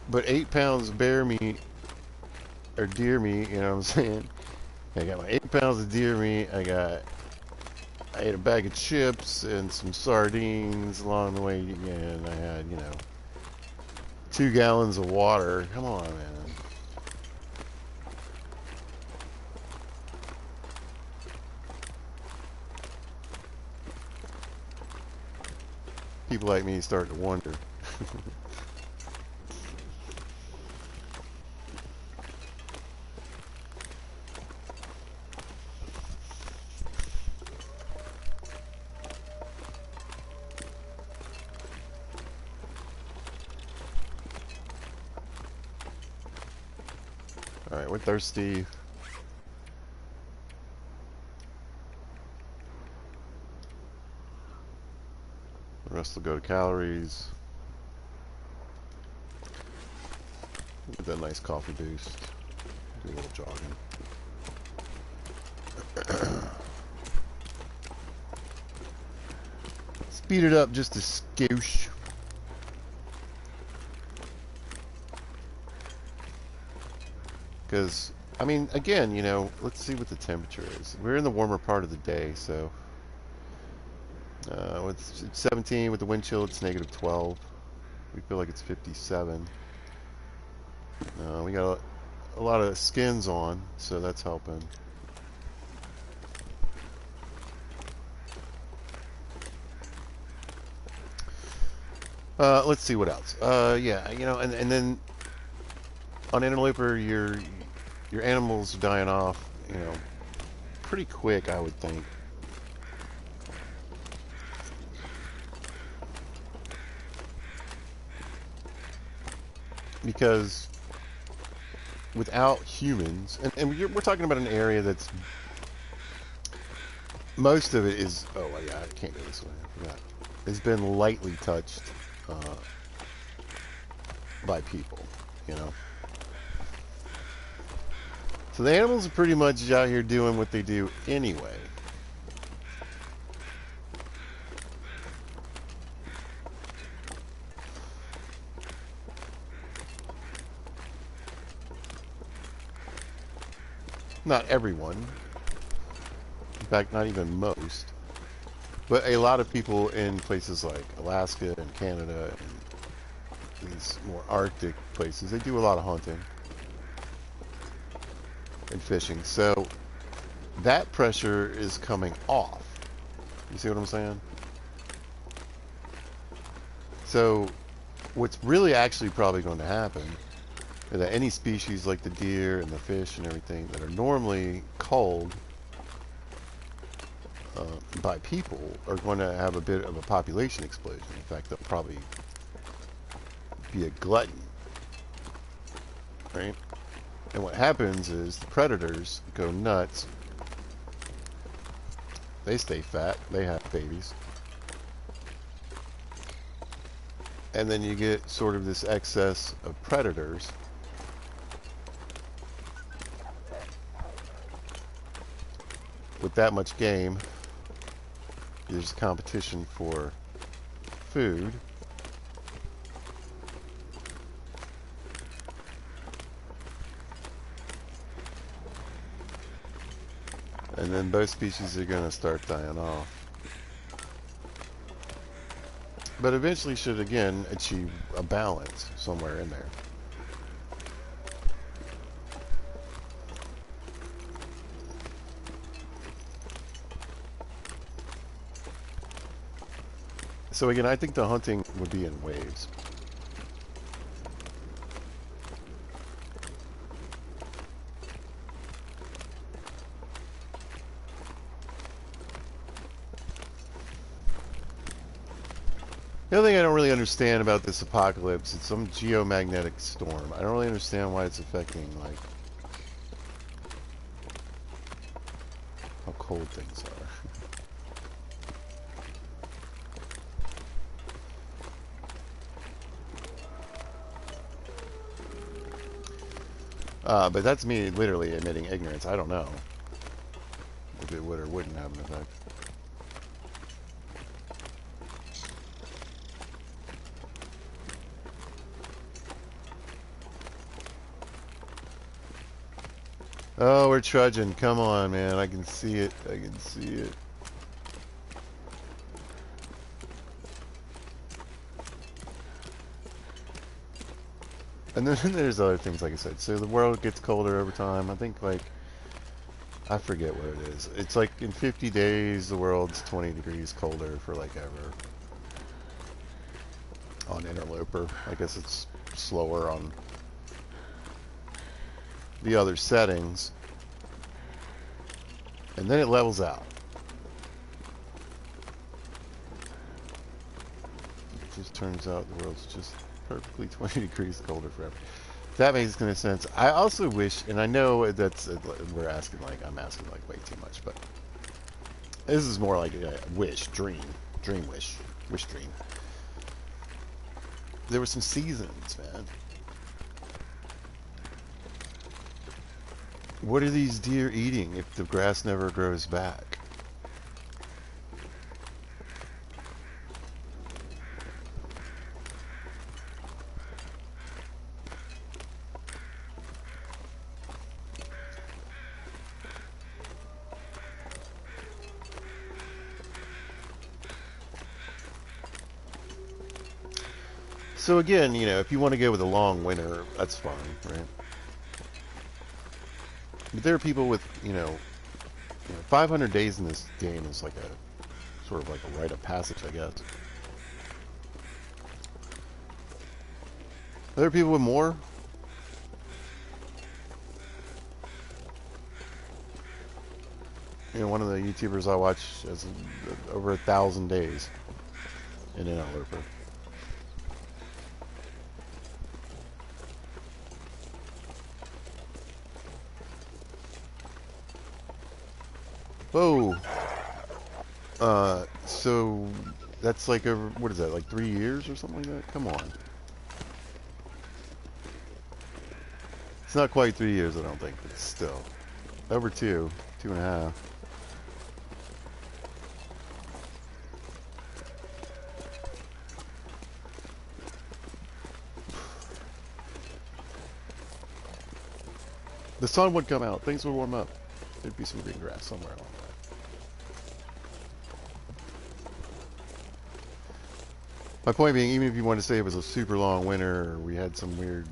But 8 pounds of bear meat or deer meat, you know what I'm saying? I got my 8 pounds of deer meat. I ate a bag of chips and some sardines along the way, and I had, 2 gallons of water. Come on, man. People like me start to wonder. Alright, we're thirsty. The rest will go to calories. Get that nice coffee boost. Do a little jogging. Speed it up just a skoosh. Because, I mean, again, let's see what the temperature is. We're in the warmer part of the day, so it's 17 with the wind chill. It's negative 12. We feel like it's 57. We got a lot of skins on, so that's helping. Let's see what else. Yeah, and then on interloper, your animals are dying off, pretty quick, I would think. Because without humans, and we're talking about an area that's, most of it is, oh yeah, I can't go this way, I forgot. It's been lightly touched by people, So the animals are pretty much out here doing what they do anyway. Not everyone. In fact, not even most. But a lot of people in places like Alaska and Canada and these more Arctic places, they do a lot of hunting and fishing. So that pressure is coming off. You see what I'm saying? So what's really actually probably going to happen is that any species like the deer and the fish and everything that are normally culled by people are going to have a bit of a population explosion. In fact, they'll probably be a glutton, right? And what happens is the predators go nuts. They stay fat. They have babies. And then you get sort of this excess of predators. With that much game, there's competition for food. And then both species are going to start dying off. But eventually should again achieve a balance somewhere in there. So again, I think the hunting would be in waves. The other thing I don't really understand about this apocalypse, it's some geomagnetic storm. I don't really understand why it's affecting, like, how cold things are. But that's me literally admitting ignorance. I don't know if it would or wouldn't have an effect. Oh, we're trudging. Come on, man. I can see it. I can see it. And then there's other things, like I said. So the world gets colder over time. I think, like, I forget what it is. It's like in 50 days, the world's 20 degrees colder for like ever on Interloper. I guess it's slower on the other settings. And then it levels out. It just turns out the world's just perfectly 20 degrees colder forever. If that makes any sense. I also wish, and I know that's, we're asking like, I'm asking like way too much, but this is more like a wish, dream wish, dream. There were some seasons, man. What are these deer eating if the grass never grows back? So again, you know, if you want to go with a long winter, that's fine, right? But there are people with, 500 days in this game is like a sort of like a rite of passage, I guess. There are people with more. You know, one of the YouTubers I watch has over 1,000 days in an Interloper. Whoa. So that's like over, what is that, like 3 years or something like that? Come on. It's not quite 3 years, I don't think, but still. Over 2.5. The sun would come out, things would warm up. There'd be some green grass somewhere along the way. My point being, even if you want to say it was a super long winter, or we had some weird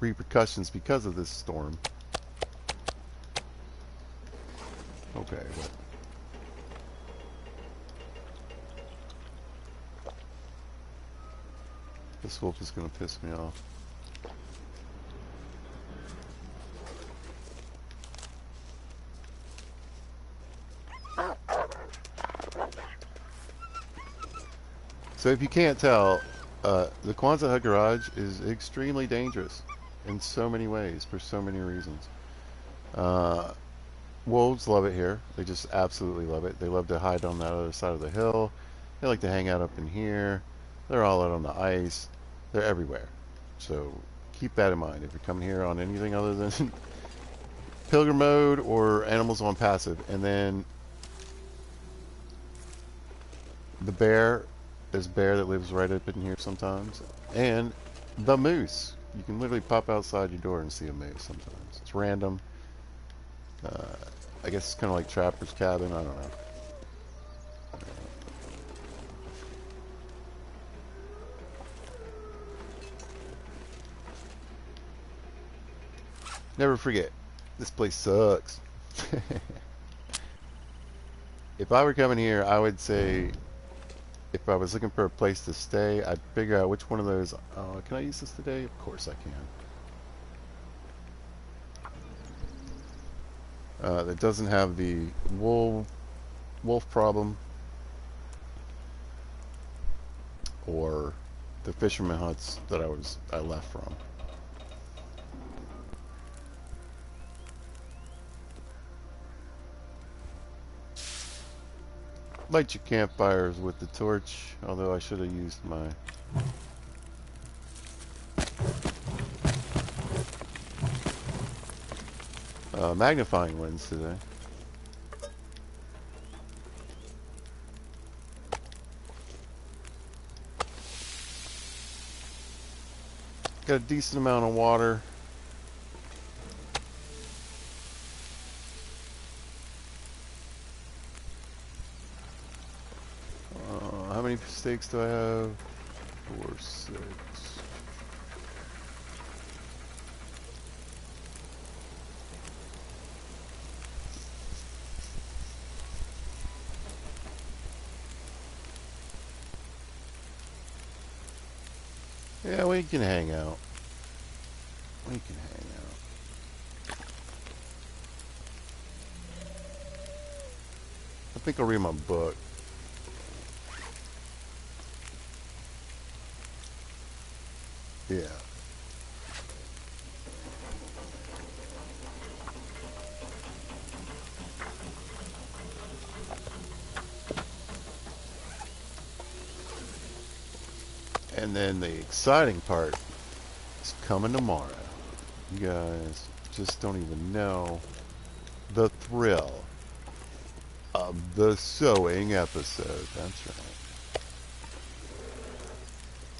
repercussions because of this storm. Okay, but this wolf is going to piss me off. So if you can't tell, the Kwanzaa Hut Garage is extremely dangerous in so many ways for so many reasons. Wolves love it here. They just absolutely love it. They love to hide on that other side of the hill. They like to hang out up in here. They're all out on the ice. They're everywhere. So keep that in mind if you're coming here on anything other than pilgrim mode or animals on passive. And then the bear, there's a bear that lives right up in here sometimes. And the moose. You can literally pop outside your door and see a moose sometimes. It's random. I guess it's kind of like Trapper's Cabin. I don't know. Never forget, this place sucks. If I were coming here, I would say, if I was looking for a place to stay, I'd figure out which one of those. Oh, can I use this today? Of course I can. That doesn't have the wolf problem or the fisherman huts that I left from. Light your campfires with the torch, although I should have used my magnifying lens today. Got a decent amount of water. How many steaks do I have? 4, 6. Yeah, we can hang out. We can hang out. I think I'll read my book. Yeah. And then the exciting part is coming tomorrow. You guys just don't even know the thrill of the sewing episode. That's right.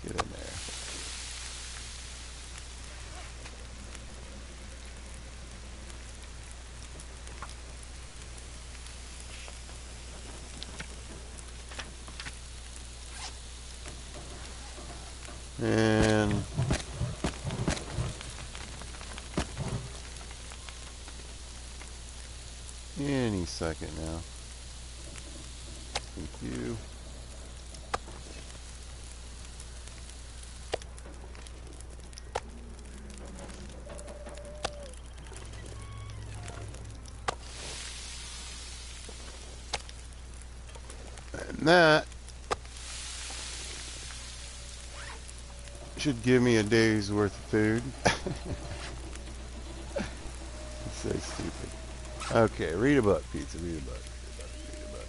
Get in there. And any second now. Thank you. And that should give me a day's worth of food. It's so stupid. Okay, read a book, pizza. Read a book. Read a book.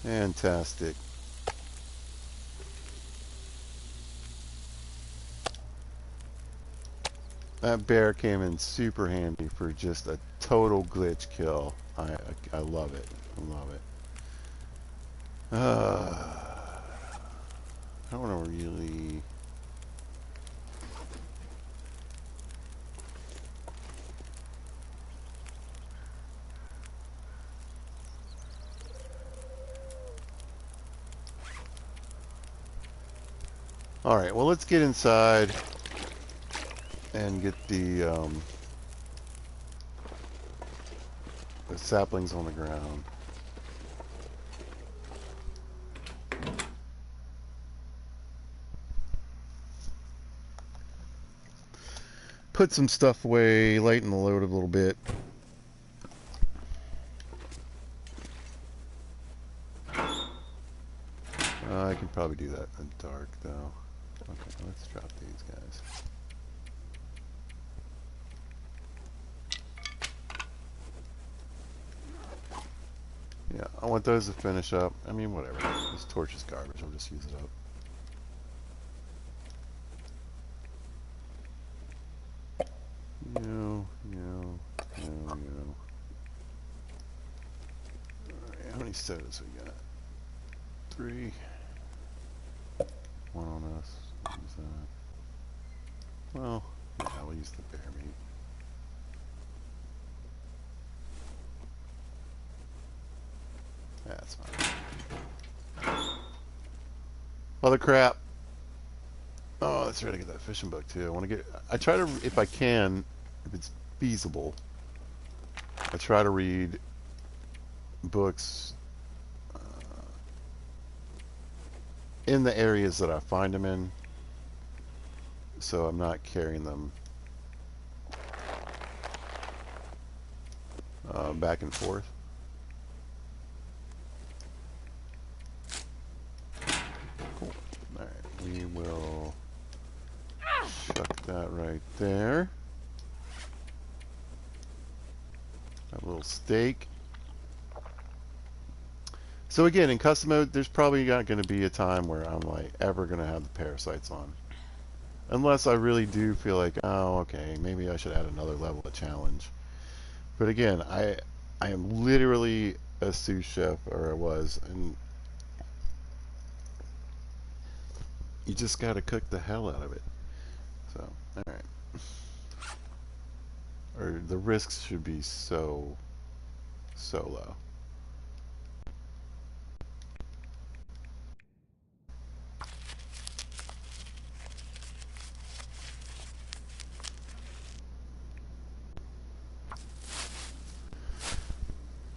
Fantastic. That bear came in super handy for just a total glitch kill. I love it. I love it. I don't want to really. All right. Well, let's get inside and get the saplings on the ground. Put some stuff away, lighten the load a little bit. I can probably do that in the dark, though. Okay, let's drop these guys. Yeah, I want those to finish up. I mean, whatever. This torch is garbage. I'll just use it up. No. Alright, how many sodas we got? 3. 1 on us. Use that. Well, yeah, we'll use the bear meat. That's fine. Other crap. Oh, that's right. I get that fishing book too. I want to get. I try to, if I can, if it's feasible, I try to read books in the areas that I find them in, so I'm not carrying them back and forth. Cool. All right, we will chuck that right there. A little steak. So again, in custom mode, there's probably not going to be a time where I'm like ever going to have the parasites on. Unless I really do feel like, oh, okay, maybe I should add another level of challenge. But again, I am literally a sous chef, or I was, and you just got to cook the hell out of it. So, all right. Or the risks should be so low.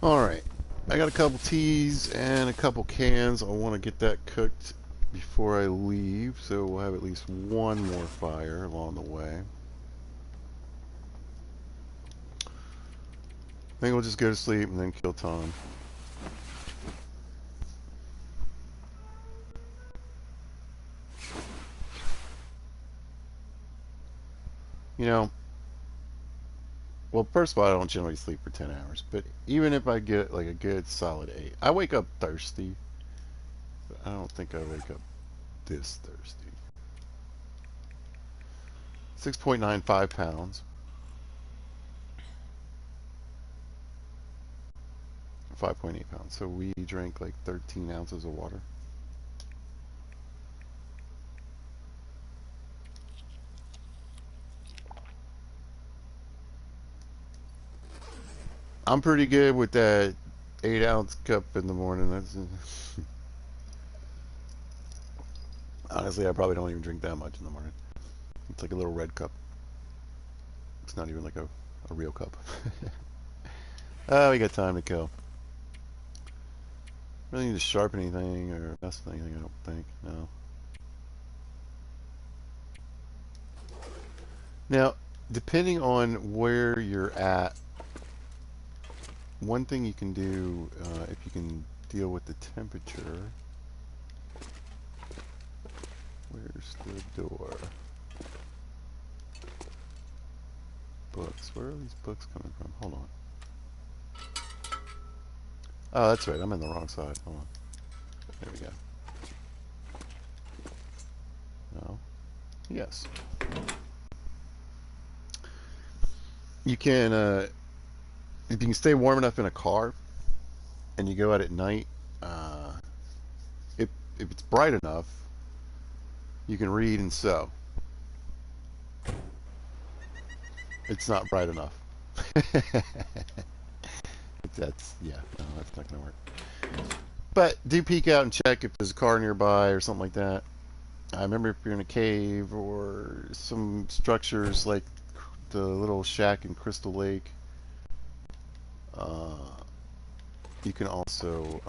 All right. I got a couple teas and a couple cans. I want to get that cooked before I leave, so we'll have at least one more fire along the way. I think we'll just go to sleep and then kill time. You know, well, first of all, I don't generally sleep for 10 hours, but even if I get like a good solid 8, I wake up thirsty, but I don't think I wake up this thirsty. 6.95 pounds, 5.8 pounds. So we drank like 13 ounces of water. I'm pretty good with that 8-ounce cup in the morning. That's honestly, I probably don't even drink that much in the morning. It's like a little red cup. It's not even like a real cup. Oh, we got time to kill. Really need to sharpen anything or mess with anything, I don't think. No. Now, depending on where you're at, one thing you can do, if you can deal with the temperature. Where's the door? Books. Where are these books coming from? Hold on. Oh, that's right. I'm in the wrong side. Hold on. There we go. No. Yes. You can, if you can stay warm enough in a car and you go out at night, uh, if, if it's bright enough, you can read and sew. It's not bright enough. Yeah, no, that's not going to work. But do peek out and check if there's a car nearby or something like that. I remember if you're in a cave or some structures like the little shack in Crystal Lake, uh, you can also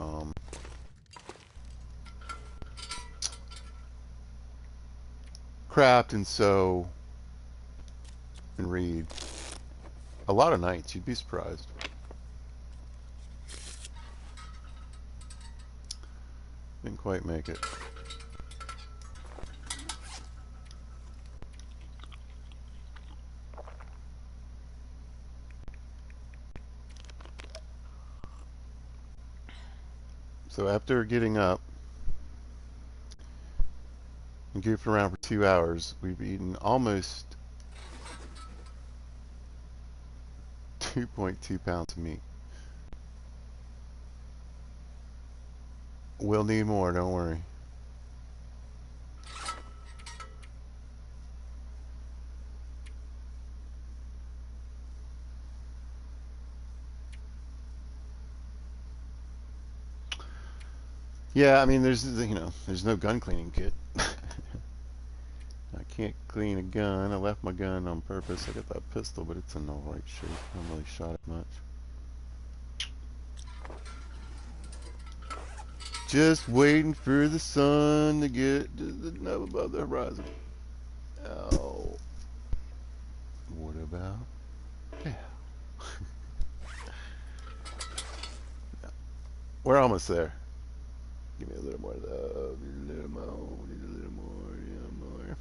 craft and sew and read. A lot of nights, you'd be surprised. Didn't quite make it. So after getting up and goofing around for 2 hours, we've eaten almost 2.2 pounds of meat. We'll need more, don't worry. Yeah, I mean, there's no gun cleaning kit. I can't clean a gun. I left my gun on purpose. I got that pistol, but it's in the right shape. I haven't really shot it much. Just waiting for the sun to get just enough above the horizon. Oh, what about? Yeah, we're almost there. Give me a little more love. Need a little more. Need a little more. Yeah, more.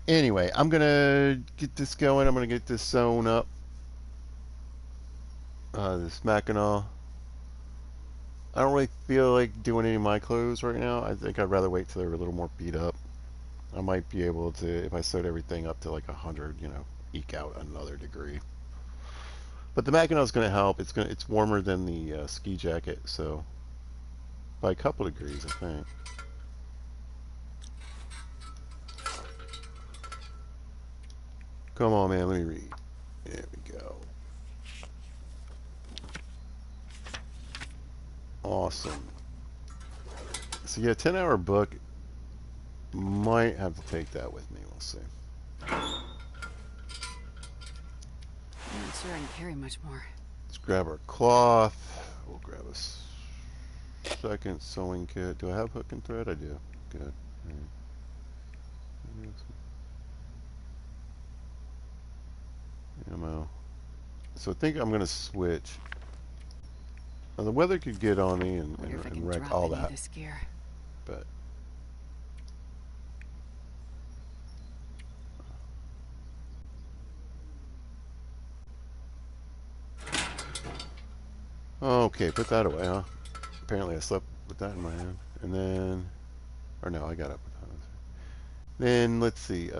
Anyway, I'm gonna get this going. I'm gonna get this sewn up. This Mackinac. I don't really feel like doing any of my clothes right now. I think I'd rather wait till they're a little more beat up. I might be able to, if I sewed everything up to like 100, eke out another degree. But the Mackinac is going to help. It's warmer than the ski jacket, so by a couple degrees, I think. Come on, man. Let me read. There we go. Awesome. So yeah, 10-hour book. Might have to take that with me. We'll see. I'm not sure I can carry much more. Let's grab our cloth. We'll grab a second sewing kit. Do I have hook and thread? I do. Good. All right. Ammo. So I think I'm going to switch. Now, the weather could get on me and Wonder if I can wreck drop all any of that. this gear. But okay, put that away, huh? Apparently I slept with that in my hand. And then, or no, I got up with that. Then let's see.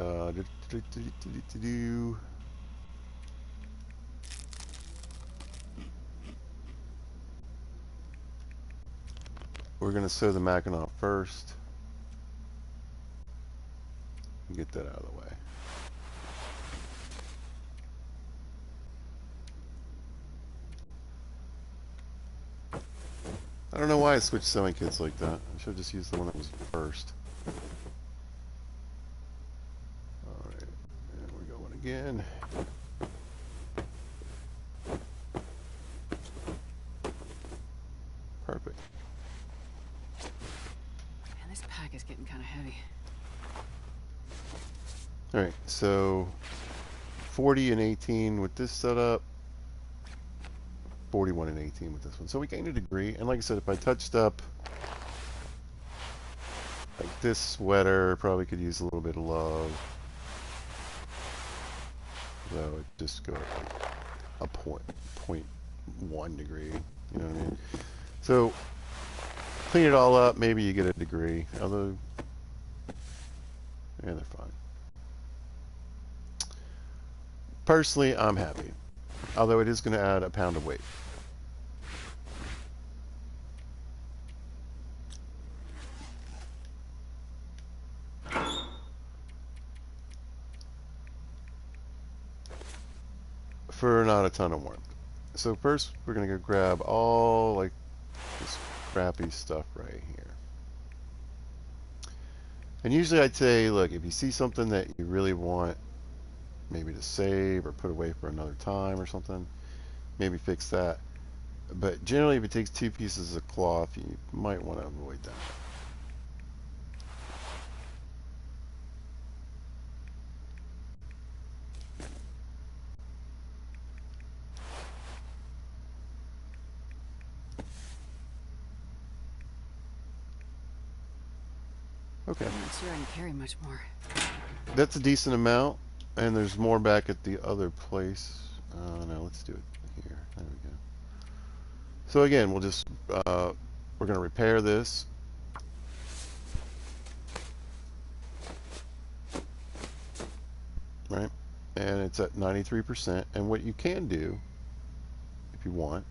We're gonna sew the Mackinac first. Get that out of the way. I don't know why I switched sewing kits like that. I should have just used the one that was first. Alright, and we're going again. Perfect. Man, this pack is getting kind of heavy. Alright, so 40 and 18 with this setup. 41 and 18 with this one. So we gained a degree. And like I said, if I touched up like this sweater, probably could use a little bit of love. Though it just go like a point 1 degree. You know what I mean? So clean it all up, maybe you get a degree. Although, yeah, they're fine. Personally, I'm happy. Although it is going to add a pound of weight. For not a ton of warmth. So first we're going to go grab all like this crappy stuff right here. And usually I'd say, look, if you see something that you really want maybe to save or put away for another time or something, maybe fix that. But generally if it takes 2 pieces of cloth, you might want to avoid that. Okay. I'm not sure I can carry much more. That's a decent amount, and there's more back at the other place. No, let's do it here. There we go. So again, we'll just, we're going to repair this. Right? And it's at 93%. And what you can do, if you want,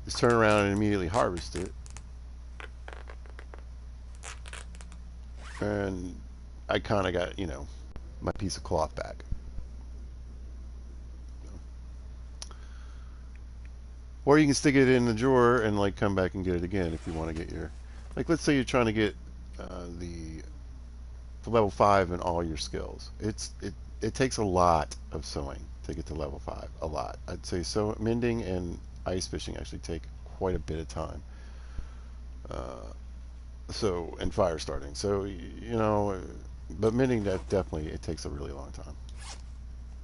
is turn around and immediately harvest it. And I kind of got, my piece of cloth back. Or you can stick it in the drawer and like come back and get it again if you want to get your, like let's say you're trying to get the level 5 in all your skills. It takes a lot of sewing to get to level 5. A lot. I'd say so. Mending and ice fishing actually take quite a bit of time. And fire starting. So but mending, that definitely, it takes a really long time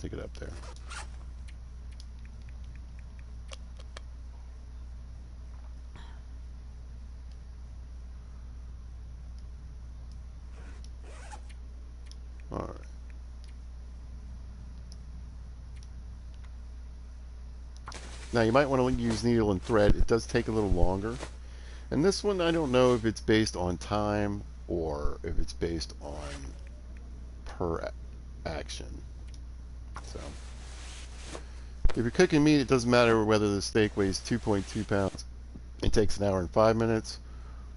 to get up there. All right. Now you might want to use needle and thread. It does take a little longer. And this one, I don't know if it's based on time or if it's based on per action. So if you're cooking meat, it doesn't matter whether the steak weighs 2.2 pounds and takes an hour and 5 minutes,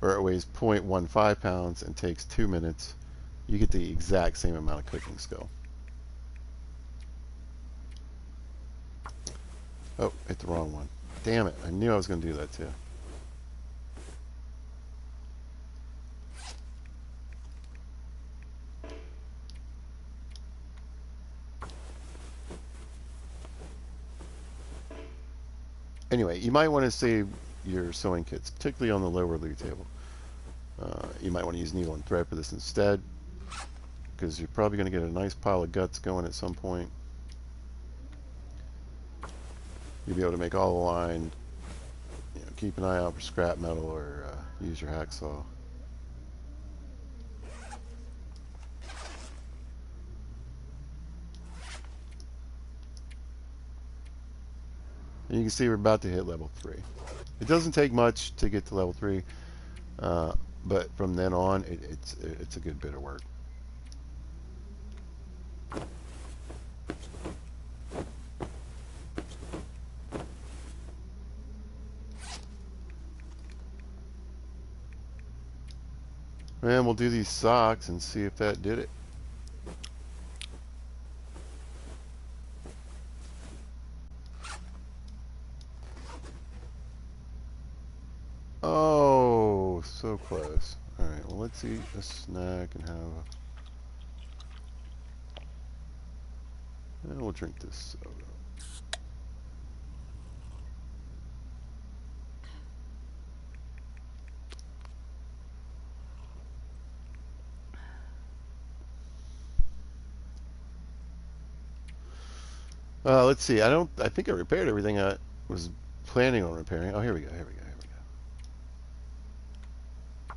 or it weighs 0.15 pounds and takes 2 minutes. You get the exact same amount of cooking skill. Oh, hit the wrong one. Damn it, I knew I was going to do that too. Anyway, you might want to save your sewing kits, particularly on the lower loo table. You might want to use needle and thread for this instead, because you're probably going to get a nice pile of guts going at some point. You'll be able to make all the line. You know, keep an eye out for scrap metal, or use your hacksaw. And you can see we're about to hit level 3. It doesn't take much to get to level 3, but from then on, it's a good bit of work. And we'll do these socks and see if that did it. Oh, so close. Alright, well, let's eat a snack and have and we'll drink this soda. Let's see. I think I repaired everything I was planning on repairing. Oh, here we go. Here we go. Here we go.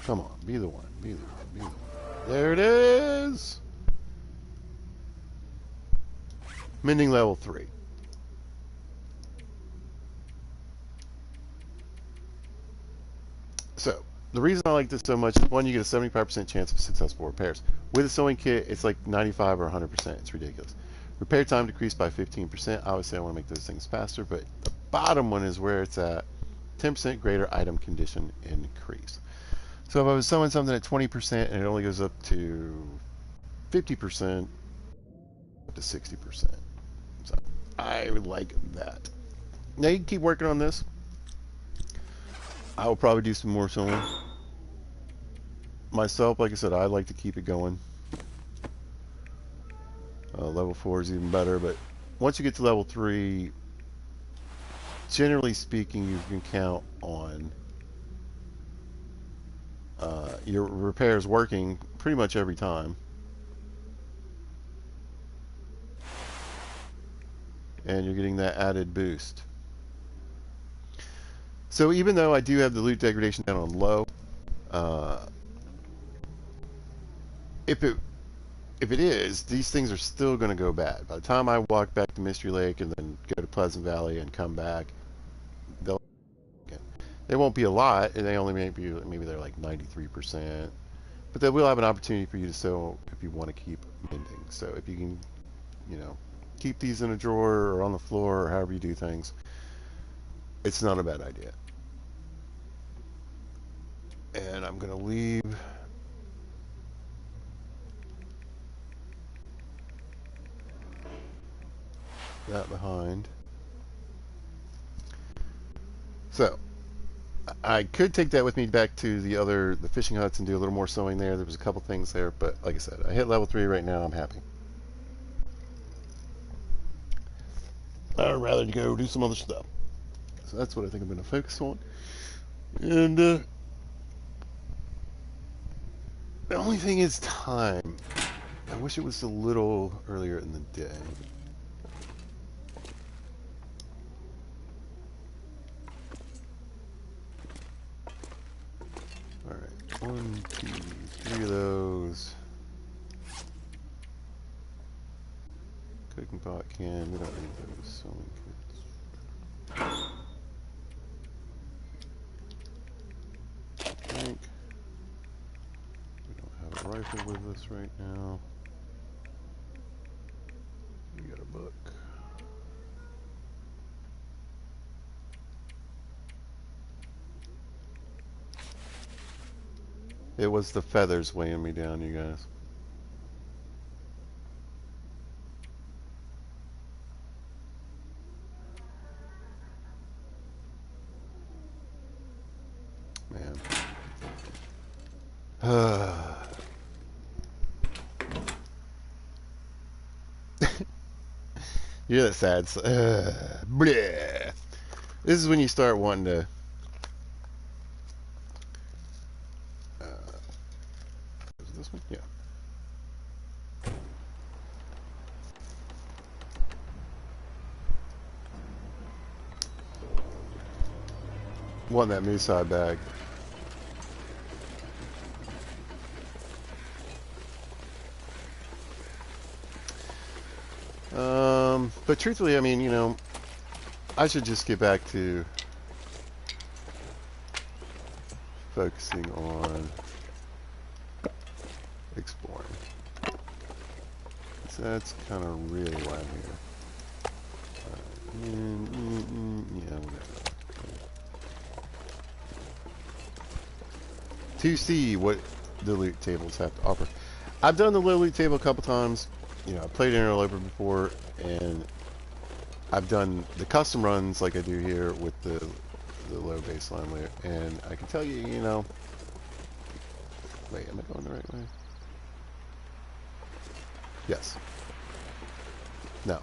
Come on, be the one. Be the one. Be the one. There it is. Mending level 3. So, the reason I like this so much is, one, you get a 75% chance of successful repairs. With a sewing kit, it's like 95 or 100%. It's ridiculous. Repair time decreased by 15%. Obviously, I want to make those things faster, but the bottom one is where it's at. 10% greater item condition increase. So if I was sewing something at 20% and it only goes up to 50%, up to 60%. So I like that. Now you can keep working on this. I will probably do some more sewing. Myself, like I said, I like to keep it going. Level 4 is even better, but once you get to level 3, generally speaking, you can count on your repairs working pretty much every time. And you're getting that added boost. So even though I do have the loot degradation down on low, if it is, these things are still going to go bad. By the time I walk back to Mystery Lake and then go to Pleasant Valley and come back, they won't be a lot, and they only maybe they're like 93%. But they will have an opportunity for you to sew if you want to keep mending. So if you can, you know, keep these in a drawer or on the floor or however you do things, it's not a bad idea. And I'm going to leave that behind. So I could take that with me back to the fishing huts and do a little more sewing there. There was a couple things there, but like I said, I hit level 3 right now. I'm happy. I'd rather go do some other stuff. So that's what I think I'm going to focus on. And the only thing is time. I wish it was a little earlier in the day. Alright, 1, 2, 3 of those. cooking pot can. We don't need those. Sewing kits. Tank. We don't have a rifle with us right now. We got a book. It was the feathers weighing me down, you guys. Man. You're that sad. Bleh. This is when you start wanting to. Is this one? Yeah. Want that moose eye bag. But truthfully, I mean, you know, I should just get back to focusing on exploring. So that's kind of really why I'm here. Yeah, whatever. To see what the loot tables have to offer. I've done the loot table a couple times. You know, I played Interloper before, and I've done the custom runs like I do here with the low baseline layer, and I can tell you, you know, wait, am I going the right way? Yes. No.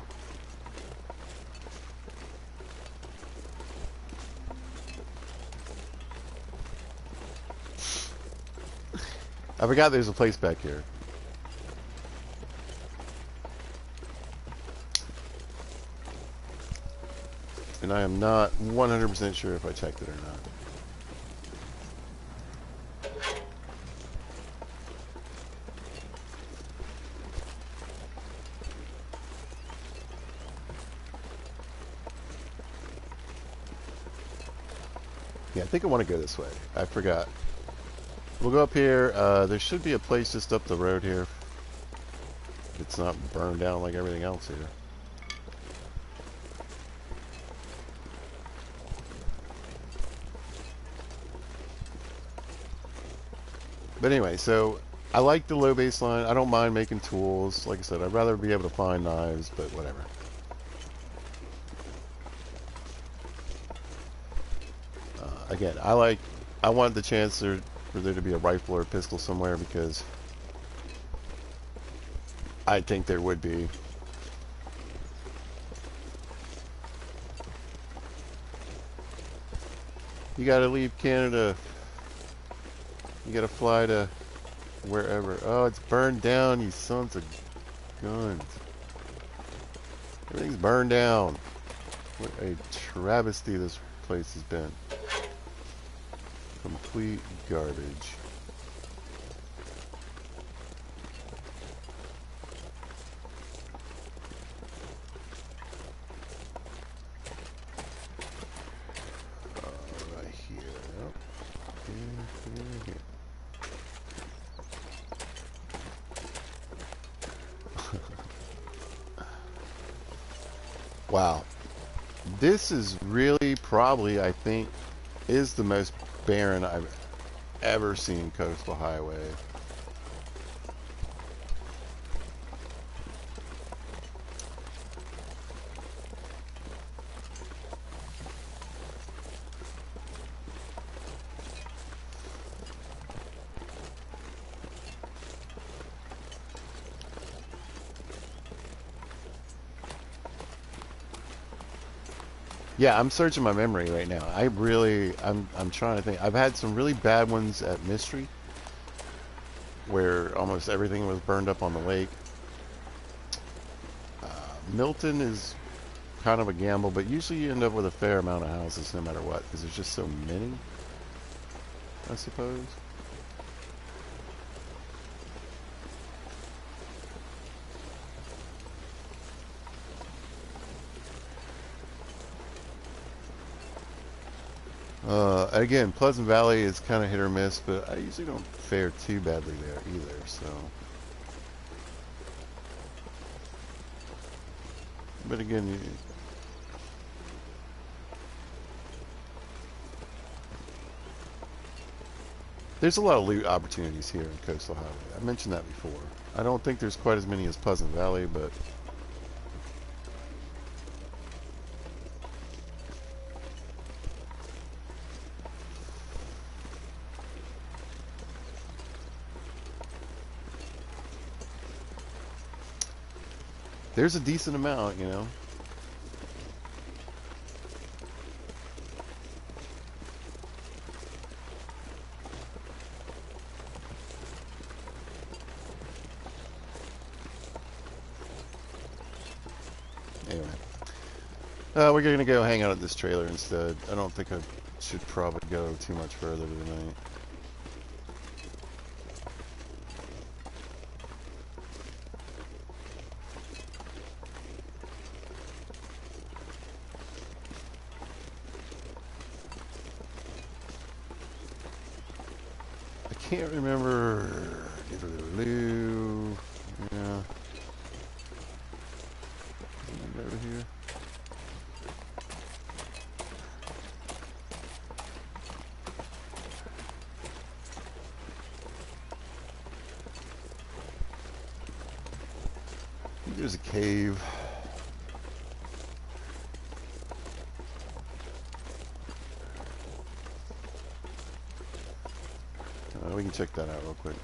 I forgot there's a place back here. And I am not 100% sure if I checked it or not. Yeah, I think I want to go this way. I forgot. We'll go up here. There should be a place just up the road here. It's not burned down like everything else here. But anyway, so I like the low baseline. I don't mind making tools. Like I said, I'd rather be able to find knives, but whatever. Again, I want the chance for there to be a rifle or a pistol somewhere, because I think there would be. You gotta leave Canada. You gotta fly to wherever. Oh, it's burned down, you sons of guns. Everything's burned down. What a travesty this place has been. Complete garbage. Right here. Nope. Here. Wow. This is really probably, I think, is the most barren I've ever seen coastal highway. Yeah, I'm searching my memory right now. I'm trying to think. I've had some really bad ones at Mystery, where almost everything was burned up on the lake. Milton is kind of a gamble, but usually you end up with a fair amount of houses no matter what, because there's just so many, I suppose. Again, Pleasant Valley is kind of hit or miss, but I usually don't fare too badly there either. So, but again, there's a lot of loot opportunities here in Coastal Highway. I mentioned that before. I don't think there's quite as many as Pleasant Valley, but there's a decent amount, you know. Anyway, we're gonna go hang out at this trailer instead. I don't think I should probably go too much further tonight. I can't remember. Yeah. Over here. There's a cave. We can check that out real quick.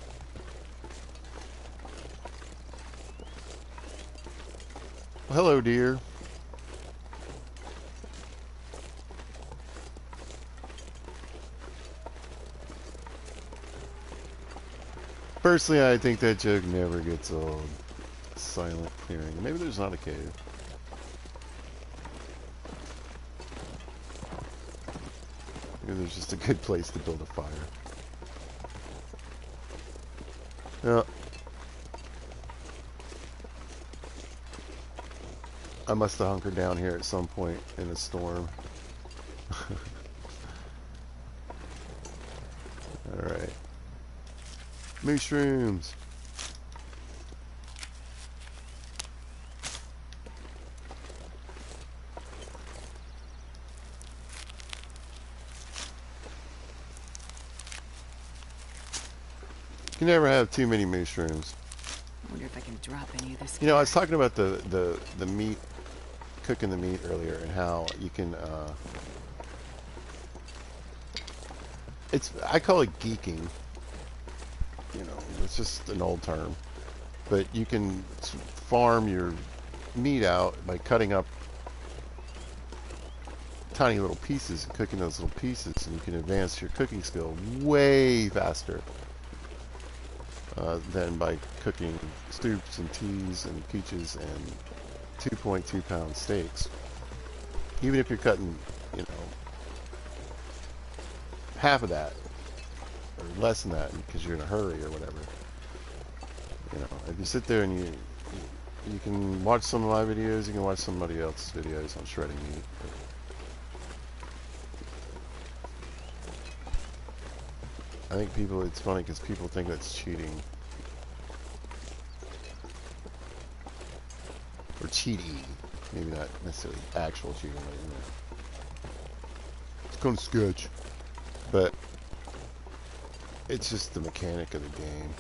Well, hello, dear. Personally, I think that joke never gets old. Silent clearing. Maybe there's not a cave. Maybe there's just a good place to build a fire. Yeah. I must have hunkered down here at some point in a storm. Alright. Mushrooms. You never have too many mushrooms. I wonder if I can drop any of this. You know, I was talking about the meat, cooking the meat earlier, and how you can, I call it geeking. You know, it's just an old term. But you can farm your meat out by cutting up tiny little pieces and cooking those little pieces, and you can advance your cooking skill way faster than by cooking soups and teas and peaches and 2.2 pound steaks. Even if you're cutting, you know, half of that or less than that because you're in a hurry or whatever. You know, if you sit there and you can watch some of my videos, you can watch somebody else's videos on shredding meat. I think people, it's funny because people think that's cheating. Or cheating. Maybe not necessarily actual cheating, but you know. It's kind of sketch. But it's just the mechanic of the game.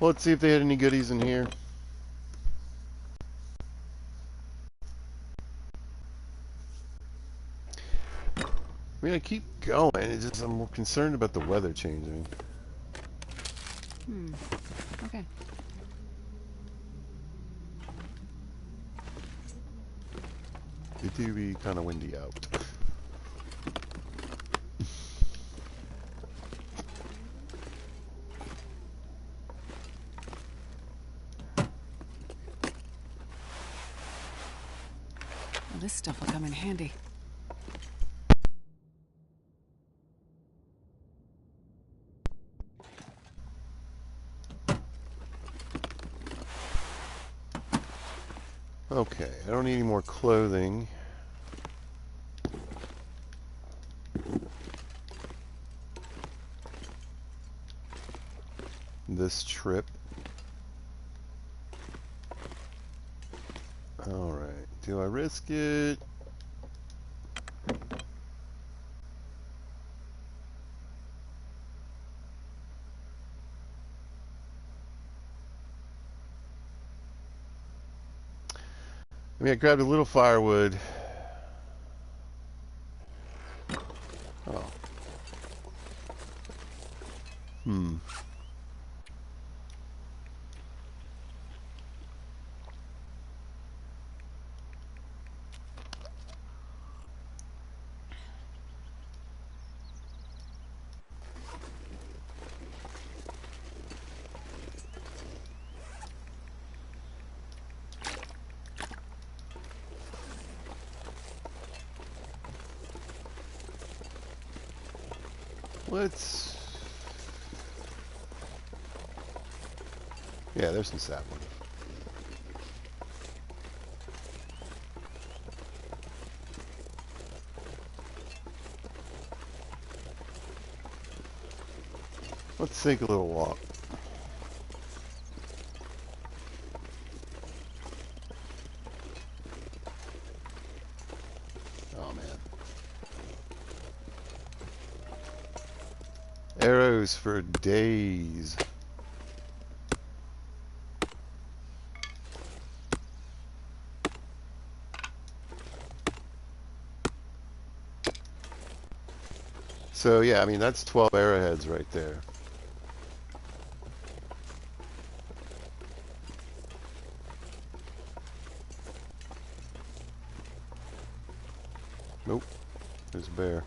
Well, let's see if they had any goodies in here. I mean, I keep going. It's just I'm more concerned about the weather changing. Okay. It do be kind of windy out. Well, this stuff will come in handy. Okay, I don't need any more clothing. This trip. Alright, do I risk it? I mean, I grabbed a little firewood. Oh. Hmm. Let's... Yeah, there's some sapling. Let's take a little walk. Oh, man. Arrows for days. So, yeah, I mean, that's 12 arrowheads right there. Nope. There's a bear.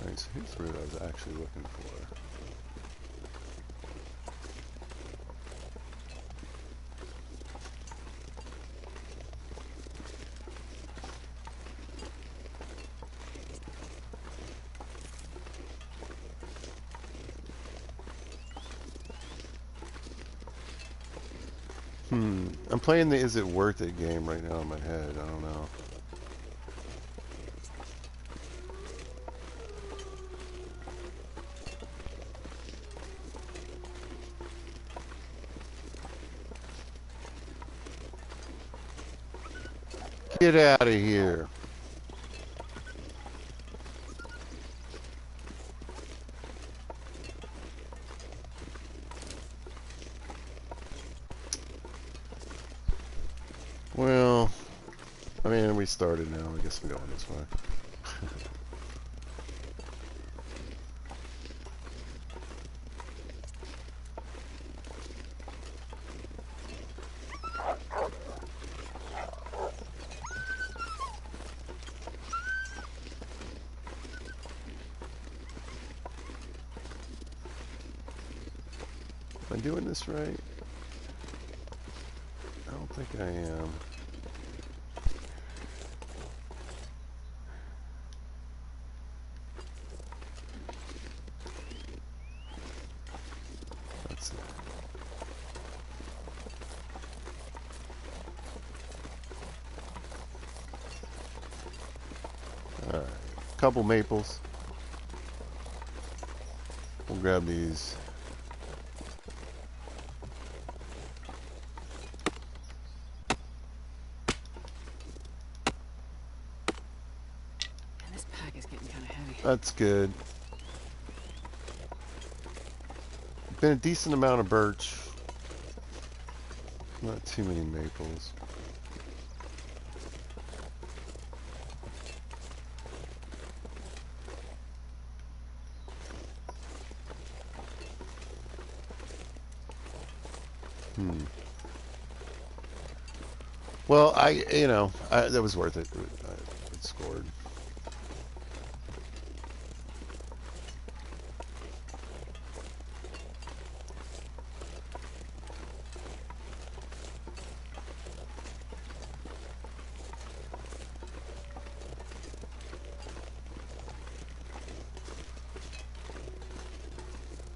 Alright, so here's the route I was actually looking for. I'm playing the Is It Worth It game right now in my head. I don't know. Get out of here. Well, I mean, we started now. I guess we're going this way. Am I doing this right? I don't think I am. That's it. Alright. Couple maples. We'll grab these. And this pack is getting kind of heavy. That's good. Been a decent amount of birch. Not too many maples. Well, that was worth it. It scored.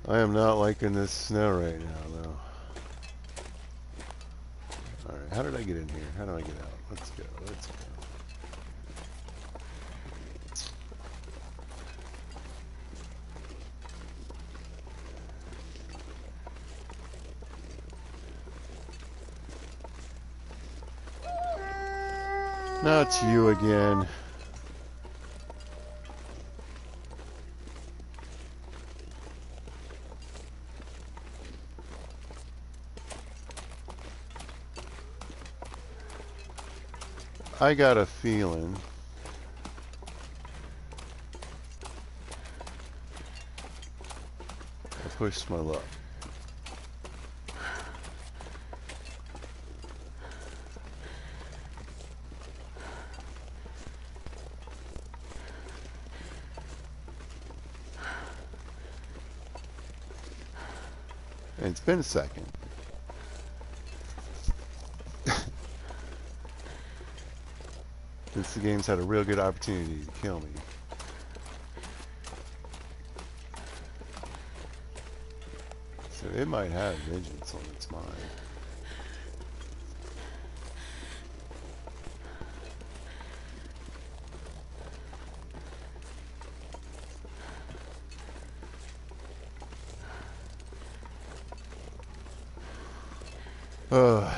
I am not liking this snow right now, though. Alright, how did I get in here? How do I get out? Let's go, let's go. Not you again. I got a feeling I pushed my luck. And it's been a second. Since the game's had a real good opportunity to kill me. So it might have vengeance on its mind.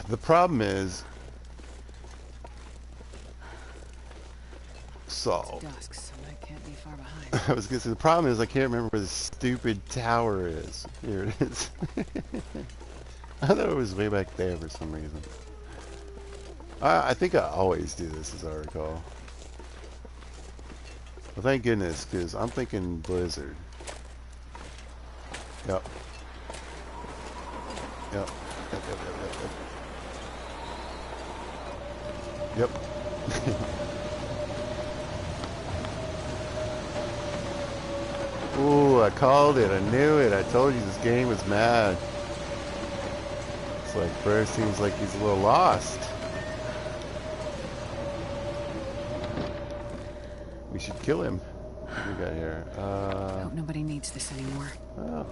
The problem is solved. It's dusk, so I can't be far behind. I was gonna say the problem is I can't remember where the stupid tower is. Here it is. I thought it was way back there for some reason. I think I always do this, as I recall. Well, thank goodness, because I'm thinking Blizzard. Yep. Yep. Yep. Yep. Yep. Yep. Yep. Ooh, I called it. I knew it. I told you this game was mad. It's like Burr seems like he's a little lost. We should kill him. What do we got here? I hope nobody needs this anymore. Oh.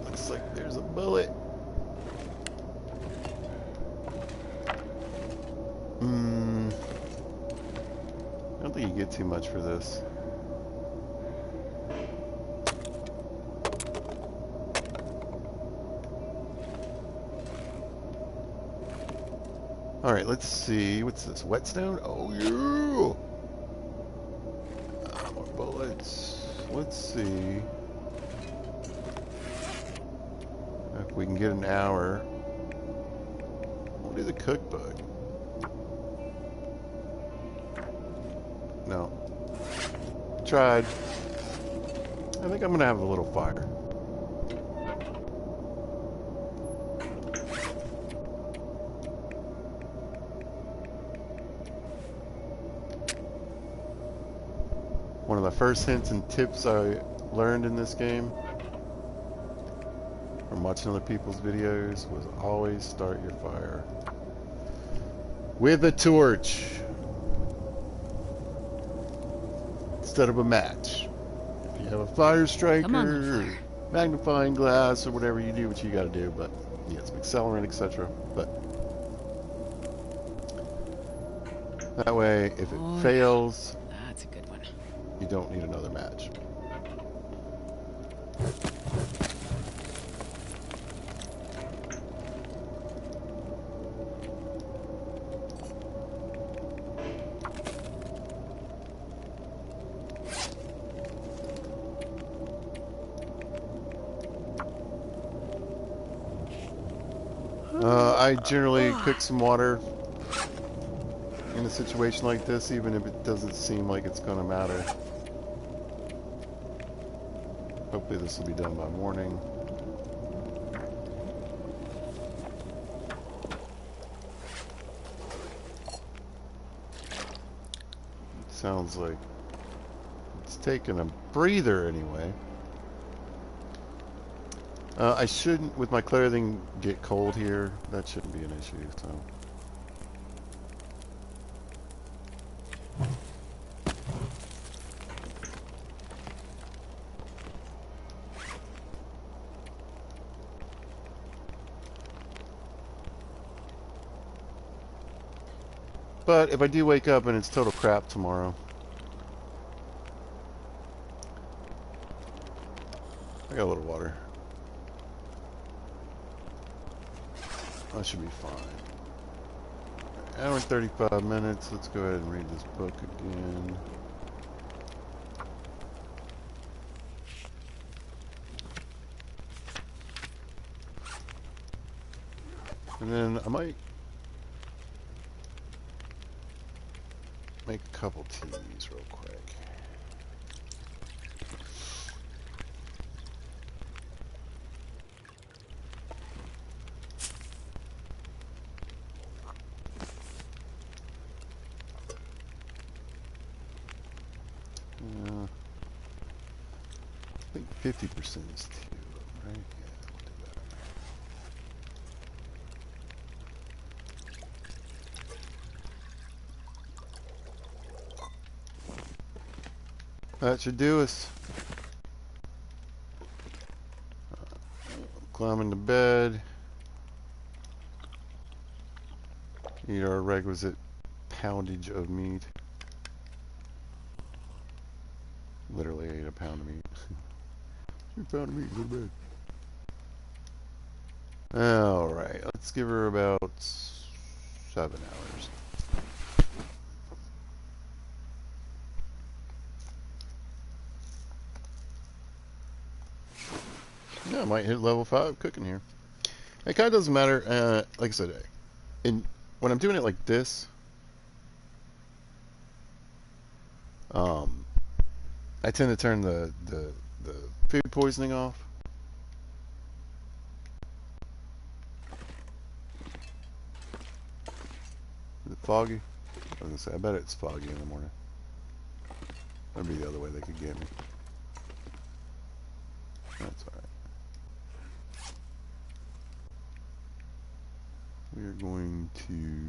Looks like there's a bullet. I don't think you get too much for this. Alright, let's see. What's this? Whetstone? Oh, yeah! More bullets. Let's see if we can get an hour. What is a cookbook? No. Tried. I think I'm gonna have a little fire. One of the first hints and tips I learned in this game from watching other people's videos was always start your fire with a torch instead of a match. If you have a fire striker, magnifying glass, or whatever you do, what you got to do, but you get some accelerant, etc. But that way, if it fails, that's a good one. You don't need another match. I generally cook some water in a situation like this, even if it doesn't seem like it's going to matter. Hopefully this will be done by morning. Sounds like it's taking a breather anyway. I shouldn't, with my clothing, get cold here. That shouldn't be an issue, so. But if I do wake up and it's total crap tomorrow, I got a little water. That should be fine. Hour and 35 minutes. Let's go ahead and read this book again. And then I might make a couple teas real quick. I think 50% is 2, right? Yeah, we'll do that. That should do us. Climb into bed. Eat our requisite poundage of meat. Literally ate a pound of meat. 2 pound of meat, go to bed. Alright, let's give her about 7 hours. Yeah, I might hit level 5 cooking here. It kind of doesn't matter, like I said, when I'm doing it like this, I tend to turn the food poisoning off. Is it foggy? I was gonna say, I bet it's foggy in the morning. That'd be the other way they could get me. That's alright. We are going to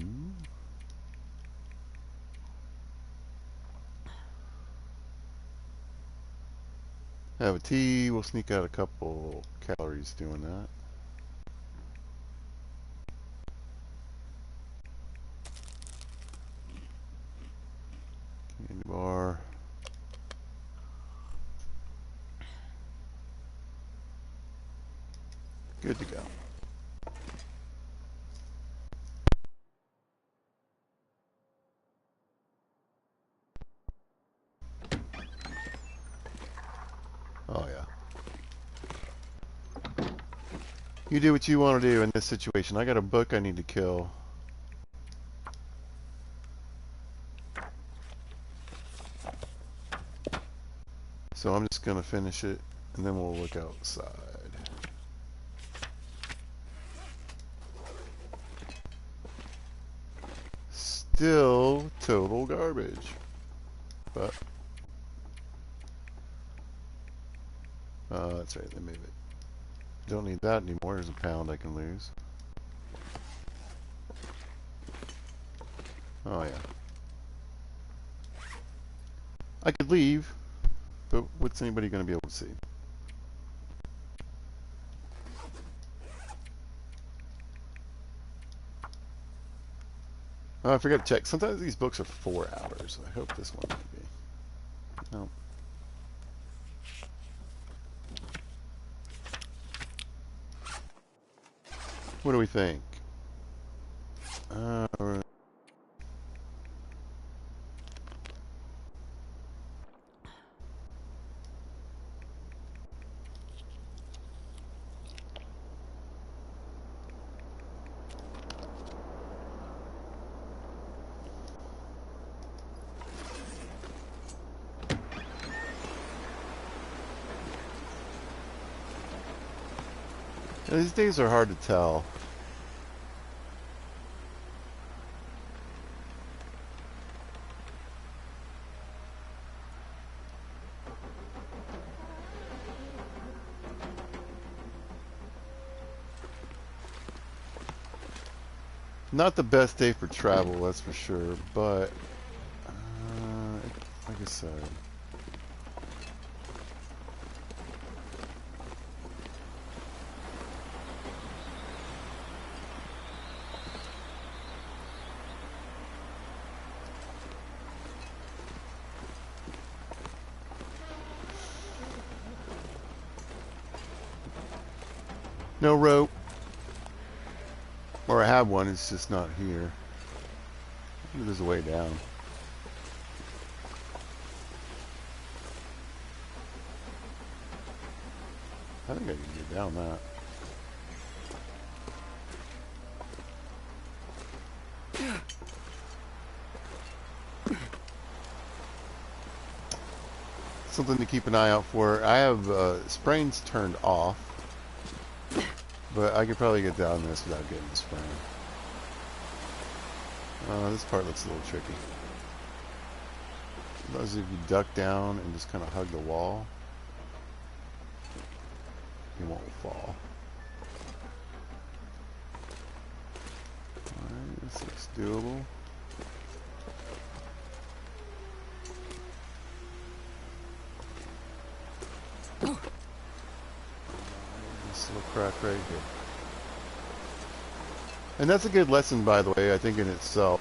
have a tea. We'll sneak out a couple calories doing that. Candy bar. Good to go. Oh yeah. You do what you want to do in this situation. I got a book I need to kill. So I'm just gonna finish it and then we'll look outside. Still total garbage. But that's right, let me move it. Don't need that anymore. There's a pound I can lose. Oh yeah. I could leave, but what's anybody going to be able to see? Oh, I forgot to check. Sometimes these books are 4 hours. I hope this one might be. No. What do we think? These days are hard to tell. Not the best day for travel, that's for sure, but like I said, no rope, or I have one, it's just not here. Maybe there's a way down. I think I can get down that. Something to keep an eye out for. I have sprains turned off, but I could probably get down this without getting the sprain. This part looks a little tricky. As if you duck down and just kind of hug the wall, you won't fall. Alright, this looks doable. This little crack right here. And that's a good lesson, by the way, I think in itself.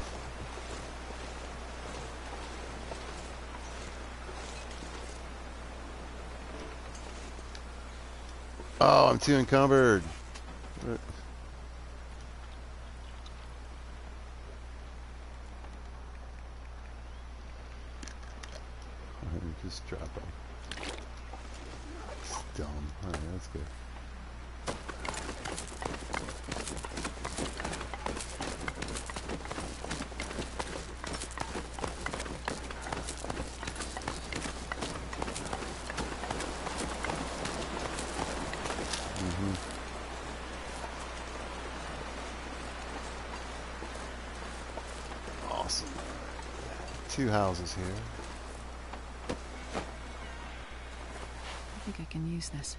Oh, I'm too encumbered. Just drop it. It's dumb. Alright, that's good. Awesome. Two houses here. I think I can use this.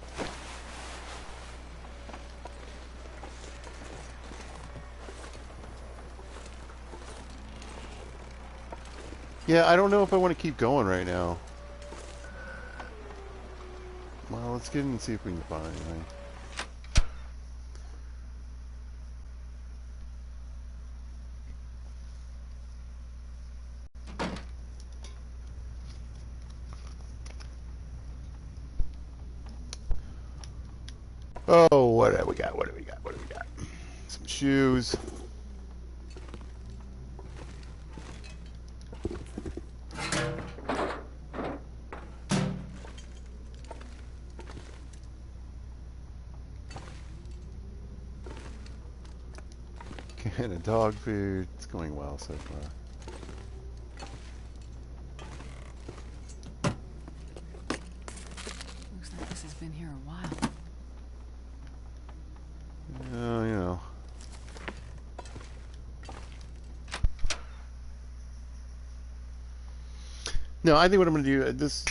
Yeah, I don't know if I want to keep going right now. Well, let's get in and see if we can find anything. Oh, what do we got? What do we got? What do we got? Some shoes. Can of dog food. It's going well so far. Looks like this has been here a while. Oh, you know. No, I think what I'm going to do. This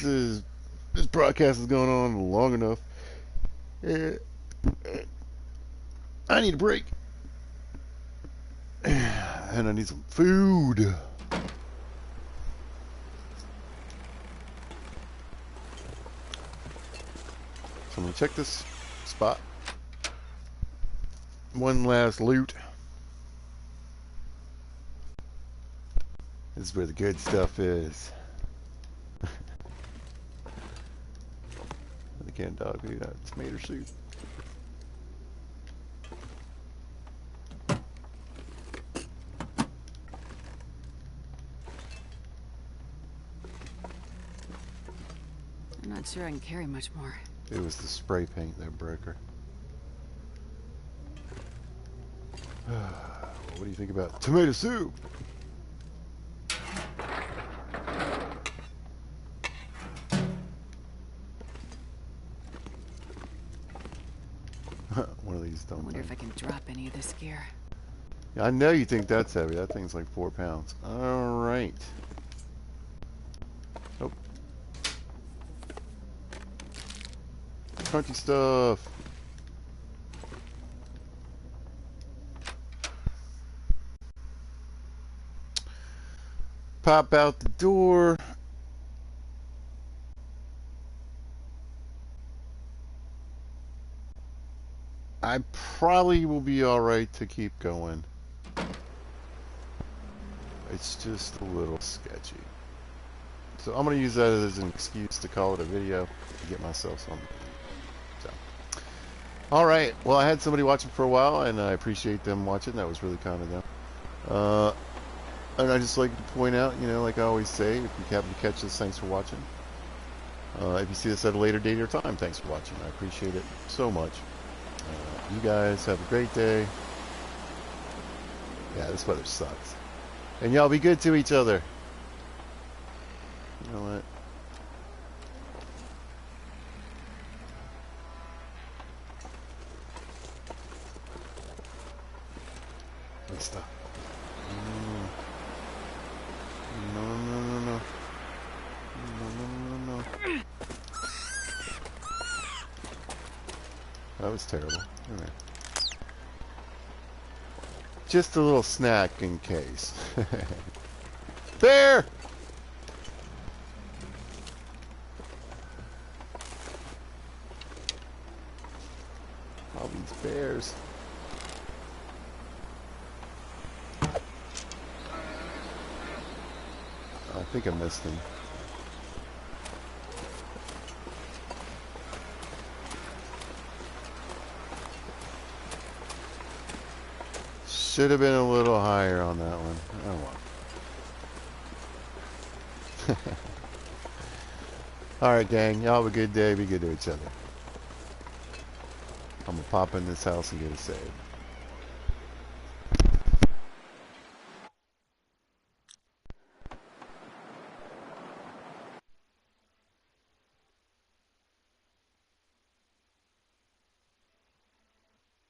broadcast is going on long enough. I need a break. And I need some food. So I'm going to check this spot. One last loot. This is where the good stuff is. The canned dog food, tomato soup. I'm not sure I can carry much more. It was the spray paint that broke her. What do you think about tomato soup? One of these I dumb wonder things. if I can drop any of this gear. I know you think that's heavy. That thing's like 4 pounds. All right. Oh. Crunchy stuff. Pop out the door. I probably will be alright to keep going. It's just a little sketchy. So I'm going to use that as an excuse to call it a video to get myself something. So, alright, well, I had somebody watching for a while, and I appreciate them watching. That was really kind of them. And I just like to point out, you know, like I always say, if you happen to catch this, thanks for watching. If you see this at a later date or time, thanks for watching. I appreciate it so much. You guys have a great day. Yeah, this weather sucks. And y'all be good to each other. You know what? Let's stop. No, no, no, no, no. No, no, no, no, no. That was terrible. All right. Just a little snack in case. Bear! All these bears. I think I missed him. Should have been a little higher on that one. Oh well. Alright, gang. Y'all have a good day. Be good to each other. I'm gonna pop in this house and get a save.